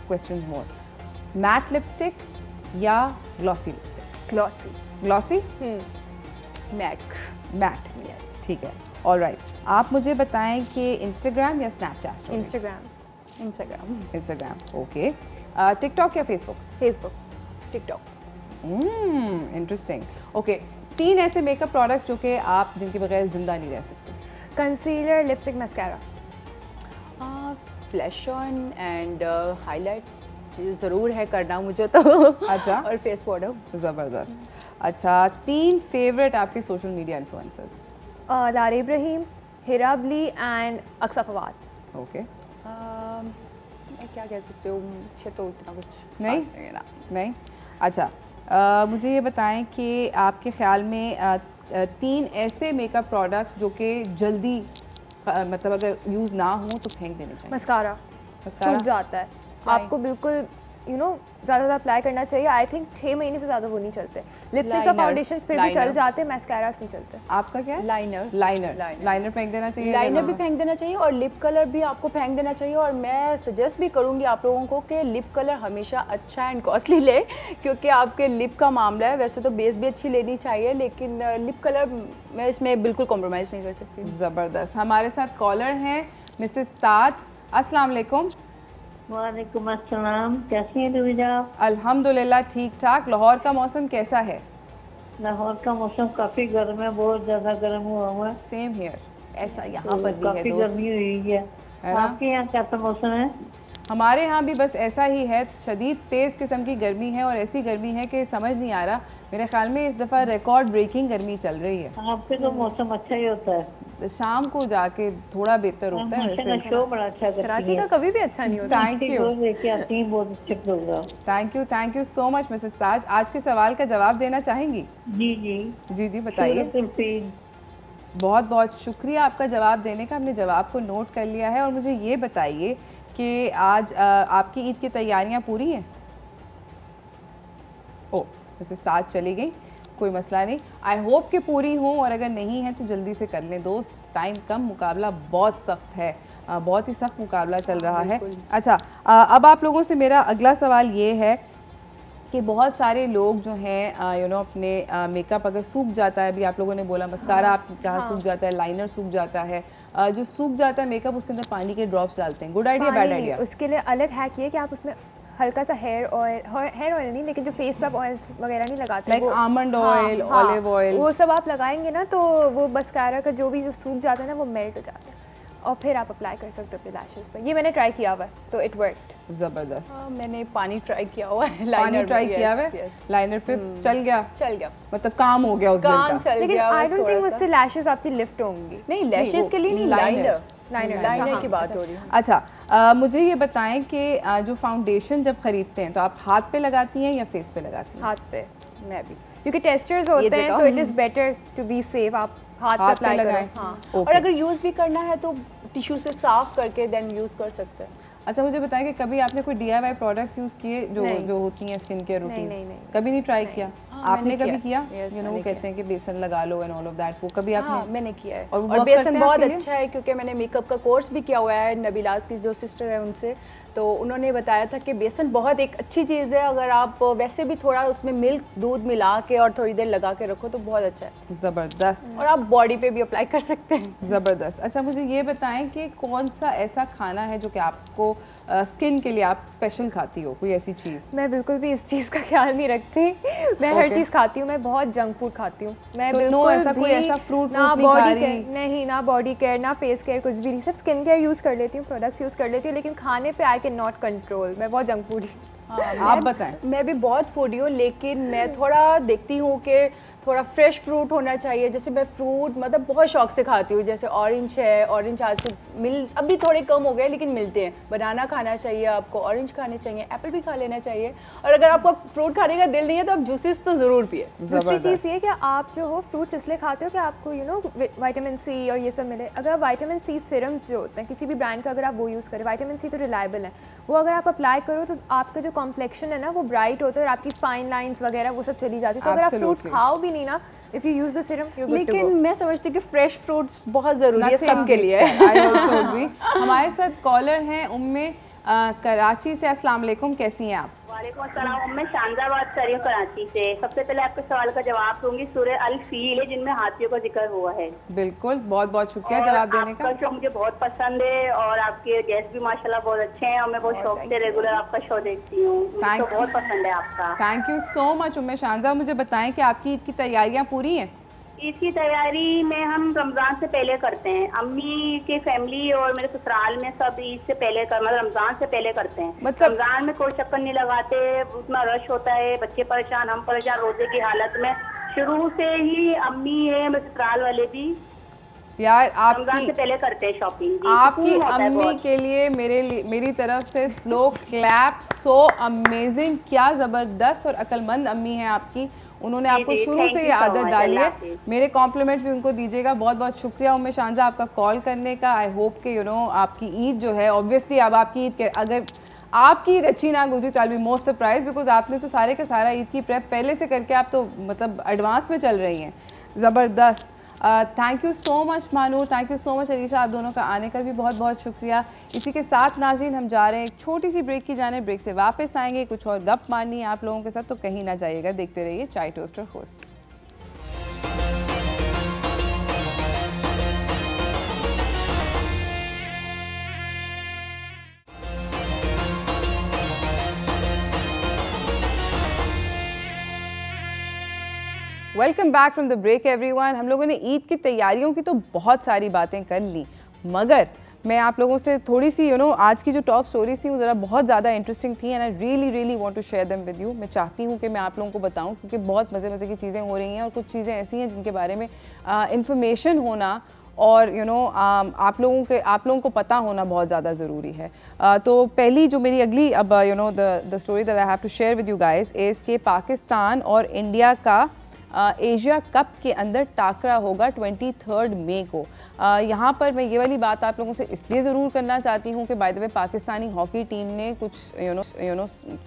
questions more. Matte lipstick या ग्लॉसी लिपस्टिक? ग्लॉसी मैट, ठीक है, ऑलराइट। आप मुझे बताएं कि इंस्टाग्राम या स्नैपचैट? Instagram, okay. टिकटॉक या फेसबुक? टिकटॉक। Interesting, okay. 3 ऐसे मेकअप प्रोडक्ट्स जो कि आप जिनके बगैर जिंदा नहीं रह सकते? Concealer, lipstick, mascara. Flash on and highlight ज़रूर है करना मुझे तो। अच्छा। और फेस पाउडर। ज़बरदस्त। अच्छा, 3 फेवरेट आपके social media influencers? Lara Ibrahim, Hira Abli and Aqsa Fawad. Okay. मैं क्या कह सकती हूँ, मुझे तो इतना कुछ नहीं। अच्छा, मुझे ये बताएं कि आपके ख़्याल में 3 ऐसे मेकअप प्रोडक्ट्स जो कि जल्दी मतलब अगर यूज़ ना हो तो फेंक देने चाहिए? मस्कारा सूख जाता है, आपको बिल्कुल ज़्यादा अप्लाई करना चाहिए। आई थिंक 6 महीने से ज़्यादा वो नहीं चलते। लिपस्टिक्स और फाउंडेशंस फिर भी चल जाते हैं, मैस्कारास नहीं चलते। आपका क्या है? लाइनर फेंक देना चाहिए। लाइनर भी फेंक देना चाहिए और लिप कलर भी आपको फेंक देना चाहिए। और मैं सजेस्ट भी करूँगी आप लोगों को कि लिप कलर हमेशा अच्छा एंड कॉस्टली ले, क्योंकि आपके लिप का मामला है। वैसे तो बेस भी अच्छी लेनी चाहिए, लेकिन लिप कलर मैं इसमें बिल्कुल कॉम्प्रोमाइज़ नहीं कर सकती। ज़बरदस्त। हमारे साथ कॉलर हैं मिसेस ताज। अस्सलाम वालेकुम। वालेकुम अस्सलाम, कैसी हैं रुबिजा आप? अल्हम्दुलिल्लाह ठीक ठाक। लाहौर का मौसम कैसा है? लाहौर का मौसम काफ़ी गर्म है, बहुत ज़्यादा गर्म हुआ है। सेम हियर, ऐसा यहाँ पर भी है। काफ़ी गर्मी हुई है। आपके यहाँ कैसा मौसम है? हमारे यहाँ भी बस ऐसा ही है, शदीद तेज़ किस्म की गर्मी है और ऐसी गर्मी है कि समझ नहीं आ रहा। मेरे ख्याल में इस दफ़ा रिकॉर्ड ब्रेकिंग गर्मी चल रही है। आपके तो मौसम अच्छा ही होता है, शाम को जाके थोड़ा बेहतर होता है। वैसे शो बड़ा अच्छा करती है। कराची का कभी भी अच्छा नहीं होता। थैंक यू, लेके आती हैं, बहुत अच्छे programme. Thank you so much Mrs Taj. आज के सवाल का जवाब देना चाहेंगी? जी जी जी जी बताइए। बहुत बहुत शुक्रिया आपका जवाब देने का, हमने जवाब को नोट कर लिया है। और मुझे ये बताइए कि आज आपकी ईद की तैयारियां पूरी हैं? ओ मिसेस ताज चली गई, कोई मसला नहीं। आई होप कि पूरी हों, और अगर नहीं है तो जल्दी से कर लें दोस्त, टाइम कम, मुकाबला बहुत सख्त है, बहुत ही सख्त मुकाबला चल रहा है। अच्छा, अब आप लोगों से मेरा अगला सवाल ये है कि बहुत सारे लोग जो हैं अपने मेकअप अगर सूख जाता है, अभी आप लोगों ने बोला मस्कारा आप कहा सूख जाता है, लाइनर सूख जाता है, जो सूख जाता है मेकअप उसके अंदर पानी के ड्रॉप्स डालते हैं। Good idea bad idea? उसके लिए अलग हैक ये कि आप उसमें हल्का सा हेयर ऑयल नहीं, लेकिन जो फेस पे आप ऑयल वगैरह नहीं लगाते, like almond oil, olive oil, वो सब आप लगाएंगे ना तो वो मस्कारा का जो भी सूख जाता है ना वो मेल्ट हो जाता है, और फिर आप अप्लाई कर सकते हो अपने लैशेस पे। ये मैंने ट्राई किया हुआ है तो इट वर्कड। ज़बरदस्त। मैंने पानी ट्राई किया हुआ है, पानी ट्राई किया हुआ है, लाइनर पे चल गया, मतलब काम हो गया उस दिन का। लेकिन आई डोंट थिंक उससे लैशेस आपकी लिफ्ट होंगी। नहीं, लैशेस के लिए नहीं, लाइनर की बात हो रही है। अच्छा, मुझे ये बताएं कि जो फाउंडेशन जब खरीदते हैं तो आप हाथ पे लगाती हैं या फेस पे लगाती हैं? हाथ पे। मैं भी, क्योंकि टेस्टर्स होते हैं तो it is better to be safe, आप हाथ पे अप्लाई लगाएं। हाँ। और अगर यूज़ भी करना है तो टिश्यू से साफ करके देन यूज़ कर सकते हैं। अच्छा, मुझे बताएं कि कभी आपने कोई DIY प्रोडक्ट्स यूज़ किए जो होती हैं स्किन केयर रूटीन्स? कभी नहीं ट्राई किया? आपने कभी किया? वो कहते हैं कि बेसन लगा लो एंड ऑल ऑफ दैट, वो कभी आपने? मैंने किया है, और बेसन बहुत अच्छा है, क्योंकि मैंने मेकअप का कोर्स भी किया हुआ है नबीलाज की जो सिस्टर है उनसे, तो उन्होंने बताया था कि बेसन बहुत एक अच्छी चीज़ है। अगर आप वैसे भी थोड़ा उसमें मिल्क दूध मिला के और थोड़ी देर लगा के रखो तो बहुत अच्छा है। ज़बरदस्त। और आप बॉडी पे भी अप्लाई कर सकते हैं। ज़बरदस्त। अच्छा, मुझे ये बताएं कि कौन सा ऐसा खाना है जो कि आपको स्किन के लिए आप स्पेशल खाती हो, कोई ऐसी चीज़? मैं बिल्कुल भी इस चीज़ का ख्याल नहीं रखती, मैं हर चीज़ खाती हूँ, मैं बहुत जंक फूड खाती हूँ। मैं बिल्कुल ऐसा कोई ऐसा फ्रूट ना बॉडी केयर नहीं, ना बॉडी केयर, ना फेस केयर, कुछ भी नहीं, सिर्फ स्किन केयर यूज़ कर लेती हूँ, प्रोडक्ट्स यूज़ कर लेती हूँ, लेकिन खाने पे आई कैन नॉट कंट्रोल। मैं बहुत जंक फूड। आप बताएं। मैं भी बहुत फूडी हूँ, लेकिन मैं थोड़ा देखती हूँ कि थोड़ा फ्रेश फ्रूट होना चाहिए। जैसे मैं फ्रूट मतलब बहुत शौक से खाती हूँ, जैसे ऑरेंज है, ऑरेंज आजकल अभी थोड़े कम हो गए लेकिन मिलते हैं। बनाना खाना चाहिए आपको, ऑरेंज खाने चाहिए, एप्पल भी खा लेना चाहिए। और अगर आपको फ्रूट खाने का दिल नहीं है तो आप जूसेस तो ज़रूर पिए। दूसरी चीज़ ये कि आप जो हो फ्रूट्स इसलिए खाते हो कि आपको विटामिन सी और ये सब मिले। अगर विटामिन सी सिरम्स जो होते हैं किसी भी ब्रांड का, अगर आप वो यूज़ करें, विटामिन सी तो रिलायबल है, वो अगर आप अप्लाई करो तो आपका जो कॉम्प्लेक्शन है ना वो ब्राइट होता है और आपकी फाइन लाइंस वगैरह वो सब चली जाती है। तो अगर आप फ्रूट खाओ भी नहीं ना, if you use the serum, लेकिन मैं समझती हूँ कि फ्रेश फ्रूट्स बहुत ज़रूरी है सबके लिए। हमारे साथ कॉलर हैं उम्मे कराची से। अस्सलाम वालेकुम, कैसी हैं आप? वालेकुम अस्सलाम, मैं शानजा बात कर रही हूँ कराची से। सबसे पहले आपके सवाल का जवाब दूंगी, सूरह अल फील है जिनमें हाथियों का जिक्र हुआ है। बिल्कुल, बहुत बहुत शुक्रिया जवाब देने का। आपका शो मुझे बहुत पसंद है और आपके गेस्ट भी माशाल्लाह बहुत अच्छे हैं और मैं बहुत शौक से रेगुलर आपका शो देखती हूँ, मुझे तो बहुत पसंद है आपका। थैंक यू सो मच उम्मे शानजा। मुझे बताएं कि आपकी ईद की तैयारियाँ पूरी हैं? ईद की तैयारी में हम रमज़ान से पहले करते हैं, अम्मी के फैमिली और मेरे ससुराल में सब ईद से पहले मतलब रमज़ान से पहले करते हैं। मतलब रमज़ान में कोई चक्कर नहीं लगाते, उसमें रश होता है, बच्चे परेशान, हम परेशान, रोजे की हालत में शुरू से ही अम्मी है, मेरे ससुराल वाले भी यार रमज़ान से पहले करते हैं शॉपिंग। आपकी अम्मी के लिए मेरी तरफ से स्लो क्लैप। सो अमेजिंग, क्या ज़बरदस्त और अक्लमंद अम्मी है आपकी। उन्होंने आपको शुरू से ये आदत डाली है। मेरे कॉम्प्लीमेंट भी उनको दीजिएगा। बहुत बहुत शुक्रिया उम्मे शांजा आपका कॉल करने का। आई होप कि आपकी ईद जो है, ऑब्वियसली अब आपकी ईद के अगर आपकी ईद अच्छी ना गुजरी तो I will be most surprise, because आपने तो सारे का सारा ईद की प्रेप पहले से करके आप तो मतलब एडवांस में चल रही हैं। ज़बरदस्त। Thank you so much Manoor, thank you so much Alisha, आप दोनों का आने का भी बहुत बहुत शुक्रिया। इसी के साथ नाज़रीन हम जा रहे हैं एक छोटी सी ब्रेक की जाने, ब्रेक से वापस आएंगे, कुछ और गप मारनी है आप लोगों के साथ, तो कहीं ना जाइएगा, देखते रहिए चाय toaster host. Welcome back from the break everyone. हम लोगों ने ईद की तैयारियों की तो बहुत सारी बातें कर ली, मगर मैं आप लोगों से थोड़ी सी आज की जो टॉप स्टोरीज थी वो ज़रा बहुत ज़्यादा इंटरेस्टिंग थी, and I really want to share them with you. मैं चाहती हूँ कि मैं आप लोगों को बताऊँ, क्योंकि बहुत मज़े की चीज़ें हो रही हैं और कुछ चीज़ें ऐसी हैं जिनके बारे में इंफॉर्मेशन होना और आप लोगों को पता होना बहुत ज़्यादा ज़रूरी है। तो पहली जो मेरी अगली अब the story that I have to share with you guys is के पाकिस्तान और इंडिया का एशिया कप के अंदर टाकरा होगा 23 मई को। यहाँ पर मैं ये वाली बात आप लोगों से इसलिए ज़रूर करना चाहती हूँ कि by the way Pakistani hockey team ने कुछ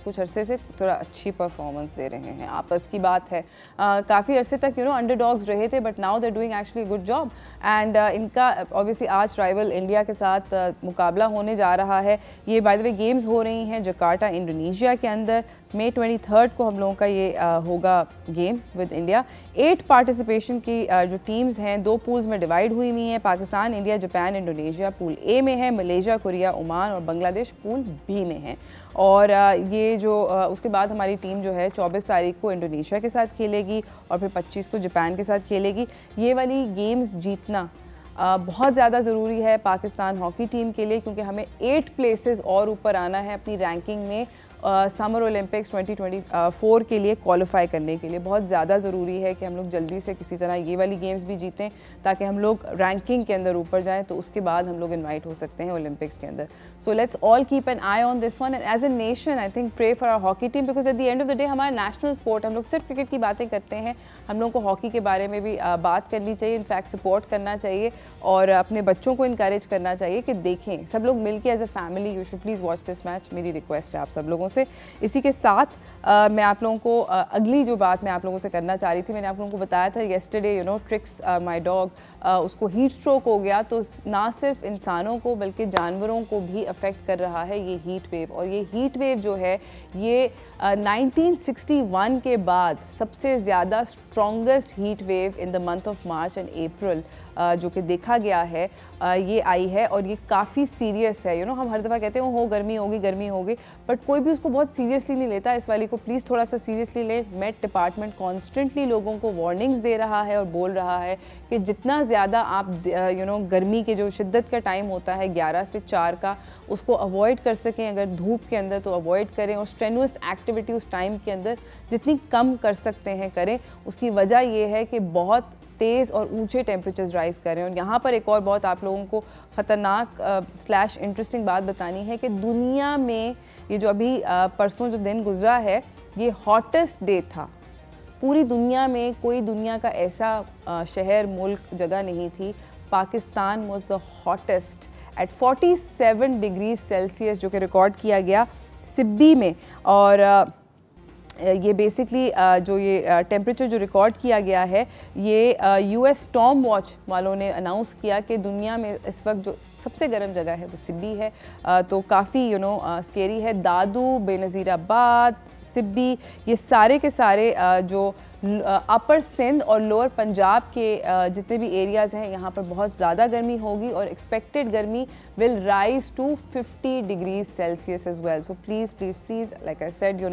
कुछ अरसे से थोड़ा अच्छी परफॉर्मेंस दे रहे हैं, आपस की बात है। काफ़ी अरसे तक अंडरडॉग्स रहे थे, but now they doing actually good job, and इनका ऑब्वियसली आज राइवल इंडिया के साथ मुकाबला होने जा रहा है। ये बाय द वे गेम्स हो रही हैं जकार्ता इंडोनेशिया के अंदर। मई 23 को हम लोगों का ये होगा गेम विद इंडिया। 8 पार्टिसिपेशन की जो टीम्स हैं 2 पूल्स में डिवाइड हुई हैं। Pakistan, India, Japan, Indonesia pool A में है, मलेशिया, कोरिया, ओमान और बांग्लादेश पूल बी में है। और ये जो उसके बाद हमारी टीम जो है 24 तारीख को इंडोनेशिया के साथ खेलेगी और फिर 25 को जापान के साथ खेलेगी। ये वाली गेम्स जीतना बहुत ज़्यादा ज़रूरी है पाकिस्तान हॉकी टीम के लिए, क्योंकि हमें 8 प्लेसेस और ऊपर आना है अपनी रैंकिंग में समर ओलंपिक्स 2024 के लिए क्वालिफाई करने के लिए। बहुत ज़्यादा ज़रूरी है कि हम लोग जल्दी से किसी तरह ये वाली गेम्स भी जीतें ताकि हम लोग रैंकिंग के अंदर ऊपर जाएं, तो उसके बाद हम लोग इनवाइट हो सकते हैं ओलंपिक्स के अंदर। So let's all keep an eye on this one, and as a nation I think pray for our hockey team, because at the end of the day हमारा नेशनल स्पोर्ट, हम लोग सिर्फ cricket की बातें करते हैं, हम लोग को हॉकी के बारे में भी बात करनी चाहिए, इनफैक्ट सपोर्ट करना चाहिए और अपने बच्चों को इनकरेज करना चाहिए कि देखें सब लोग मिलकर as a family. You should please watch this match, मेरी रिक्वेस्ट है आप सब लोगों से। इसी के साथ मैं आप लोगों को अगली जो बात मैं आप लोगों से करना चाह रही थी, मैंने आप लोगों को बताया था येस्टरडे ट्रिक्स माय डॉग, उसको हीट स्ट्रोक हो गया, तो ना सिर्फ इंसानों को बल्कि जानवरों को भी अफेक्ट कर रहा है ये हीट वेव। और ये हीट वेव जो है ये 1961 के बाद सबसे ज़्यादा strongest heat wave in the month of March and April जो कि देखा गया है, ये आई है और ये काफ़ी सीरियस है। हम हर दफ़ा कहते हैं हो गर्मी होगी, बट कोई भी उसको बहुत सीरियसली नहीं लेता। इस वाली को प्लीज़ थोड़ा सा सीरियसली ले। मेट डिपार्टमेंट कॉन्स्टेंटली लोगों को वार्निंग्स दे रहा है और बोल रहा है कि जितना ज़्यादा आप गर्मी के जो शिद्दत का टाइम होता है 11 से 4 का, उसको अवॉइड कर सकें अगर धूप के अंदर तो अवॉइड करें, और स्ट्रेनुअस एक्टिविटी उस टाइम के अंदर जितनी कम कर सकते हैं करें। उसकी वजह ये है कि बहुत तेज़ और ऊंचे टेम्परेचर्स राइज़ कर रहे हैं। और यहाँ पर एक और बहुत आप लोगों को ख़तरनाक / इंटरेस्टिंग बात बतानी है कि दुनिया में ये जो अभी परसों जो दिन गुजरा है ये हॉटेस्ट डे था। पूरी दुनिया में कोई दुनिया का ऐसा शहर, मुल्क, जगह नहीं थी। Pakistan was the hottest at 47 degree Celsius जो कि रिकॉर्ड किया गया सिब्बी में। और ये बेसिकली जो ये टेम्परेचर जो रिकॉर्ड किया गया है ये US स्टॉर्म वॉच वालों ने अनाउंस किया कि दुनिया में इस वक्त जो सबसे गर्म जगह है वो सिब्बी है। तो काफ़ी स्केरी है। दादू, बेनज़ीराबाद, सिब्बी, ये सारे के सारे जो अपर सिंध और लोअर पंजाब के जितने भी एरियाज़ हैं यहाँ पर बहुत ज़्यादा गर्मी होगी और एक्सपेक्टेड गर्मी will rise to 50 degree Celsius as well. So please please please like I said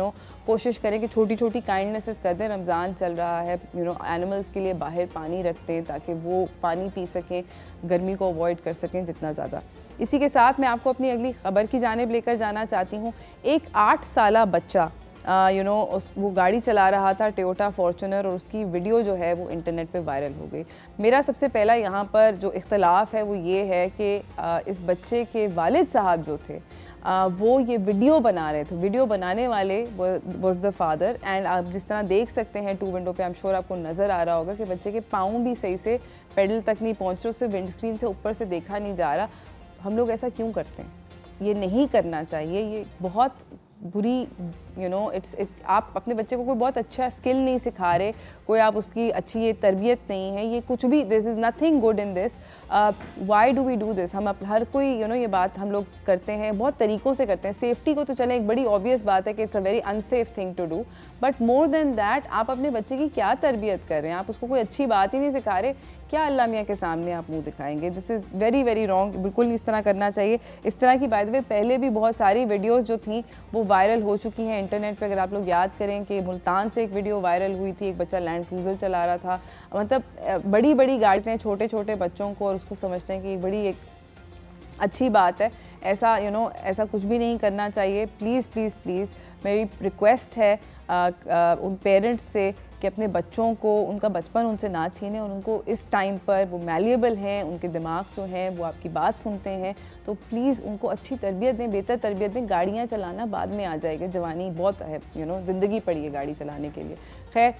कोशिश करें कि छोटी छोटी काइंडनेसेस कर दें। रमज़ान चल रहा है, एनिमल्स के लिए बाहर पानी रखते हैं ताकि वो पानी पी सकें, गर्मी को अवॉइड कर सकें जितना ज़्यादा। इसी के साथ मैं आपको अपनी अगली ख़बर की जानिब लेकर जाना चाहती हूँ। एक 8 साला बच्चा वो गाड़ी चला रहा था टोयोटा फॉर्च्यूनर, और उसकी वीडियो जो है वो इंटरनेट पे वायरल हो गई। मेरा सबसे पहला यहाँ पर जो इख्तलाफ है वो ये है कि इस बच्चे के वालिद साहब जो थे वो ये वीडियो बना रहे थे। वीडियो बनाने वाले वाज द फादर एंड आप जिस तरह देख सकते हैं 2 विंडो पे, आई एम श्योर आपको नज़र आ रहा होगा कि बच्चे के पाँव भी सही से पेडल तक नहीं पहुँच रहे, उससे विंडस्क्रीन से ऊपर से देखा नहीं जा रहा। हम लोग ऐसा क्यों करते हैं? ये नहीं करना चाहिए, ये बहुत बुरी आप अपने बच्चे को कोई बहुत अच्छा स्किल नहीं सिखा रहे, कोई आप उसकी अच्छी ये तरबियत नहीं है, ये कुछ भी, this is nothing good in this. Why do we do this? हम हर कोई ये बात हम लोग करते हैं, बहुत तरीक़ों से करते हैं। सेफ्टी को तो चले एक बड़ी ऑब्वियस बात है कि it's a very unsafe thing to do, but more than that आप अपने बच्चे की क्या तरबियत कर रहे हैं? आप उसको कोई अच्छी बात ही नहीं सिखा रहे, क्या अल्लाह मियाँ के सामने आप मुंह दिखाएंगे? This is very very wrong, बिल्कुल नहीं इस तरह करना चाहिए। इस तरह की बाय द वे पहले भी बहुत सारी वीडियोस जो थी वो वायरल हो चुकी हैं इंटरनेट पे। अगर आप लोग याद करें कि मुल्तान से एक वीडियो वायरल हुई थी, एक बच्चा लैंड क्रूज़र चला रहा था, मतलब बड़ी बड़ी गाड़ियाँ छोटे छोटे बच्चों को, और उसको समझते हैं कि बड़ी एक अच्छी बात है। ऐसा ऐसा कुछ भी नहीं करना चाहिए। प्लीज़ प्लीज़ प्लीज़ मेरी रिक्वेस्ट है उन पेरेंट्स से कि अपने बच्चों को उनका बचपन उनसे ना छीनें, और उनको इस टाइम पर वो मैलिएबल हैं, उनके दिमाग जो हैं वो आपकी बात सुनते हैं, तो प्लीज़ उनको अच्छी तरबियत दें, बेहतर तरबियत दें। गाड़ियाँ चलाना बाद में आ जाएगा, जवानी बहुत है, ज़िंदगी पड़ी है गाड़ी चलाने के लिए। खैर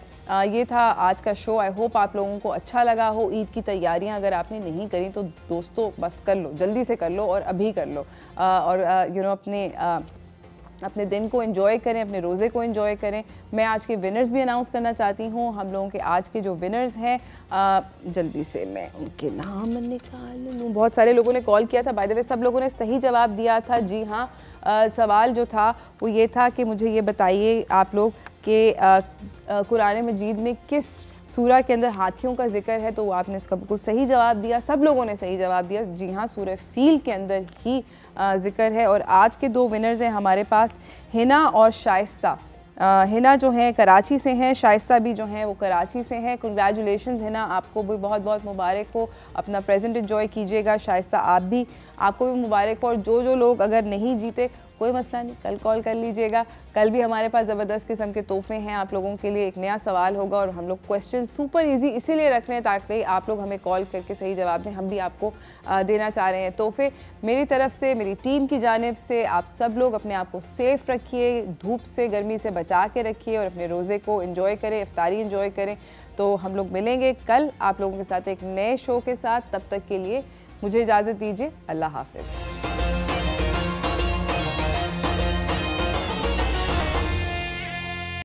ये था आज का शो। आई होप आप लोगों को अच्छा लगा हो। ईद की तैयारियां अगर आपने नहीं करी तो दोस्तों बस कर लो, जल्दी से कर लो और अभी कर लो, और अपने दिन को एंजॉय करें, अपने रोज़े को एंजॉय करें। मैं आज के विनर्स भी अनाउंस करना चाहती हूँ। हम लोगों के आज के जो विनर्स हैं, जल्दी से मैं उनके नाम निकाल लूँ। बहुत सारे लोगों ने कॉल किया था, बाय द वे सब लोगों ने सही जवाब दिया था। जी हाँ, सवाल जो था वो ये था कि मुझे ये बताइए आप लोग कि कुरान मजीद में किस सूरा के अंदर हाथियों का जिक्र है, तो आपने इसका बिल्कुल सही जवाब दिया। सब लोगों ने सही जवाब दिया। जी हाँ, सूरह फील के अंदर ही जिक्र है। और आज के 2 विनर्स हैं हमारे पास, हिना और शाइस्ता। हिना जो हैं कराची से हैं, शाइस्ता भी जो हैं वो कराची से हैं। कंग्रेचुलेशंस हिना, आपको भी बहुत बहुत मुबारक हो। अपना प्रेजेंट एंजॉय कीजिएगा। शाइस्ता आप भी, आपको भी मुबारक हो। और जो लोग अगर नहीं जीते कोई मसला नहीं, कल कॉल कर लीजिएगा। कल भी हमारे पास ज़बरदस्त किस्म के तोहफे हैं आप लोगों के लिए। एक नया सवाल होगा और हम लोग क्वेश्चन सुपर इजी इसीलिए रख रहे हैं ताकि आप लोग हमें कॉल करके सही जवाब दें। हम भी आपको देना चाह रहे हैं तोहफे। मेरी तरफ से, मेरी टीम की जानिब से आप सब लोग अपने आप को सेफ़ रखिए, धूप से गर्मी से बचा के रखिए और अपने रोज़े को एंजॉय करें, इफ्तारी एंजॉय करें। तो हम लोग मिलेंगे कल आप लोगों के साथ एक नए शो के साथ। तब तक के लिए मुझे इजाज़त दीजिए। अल्लाह हाफ़िज़।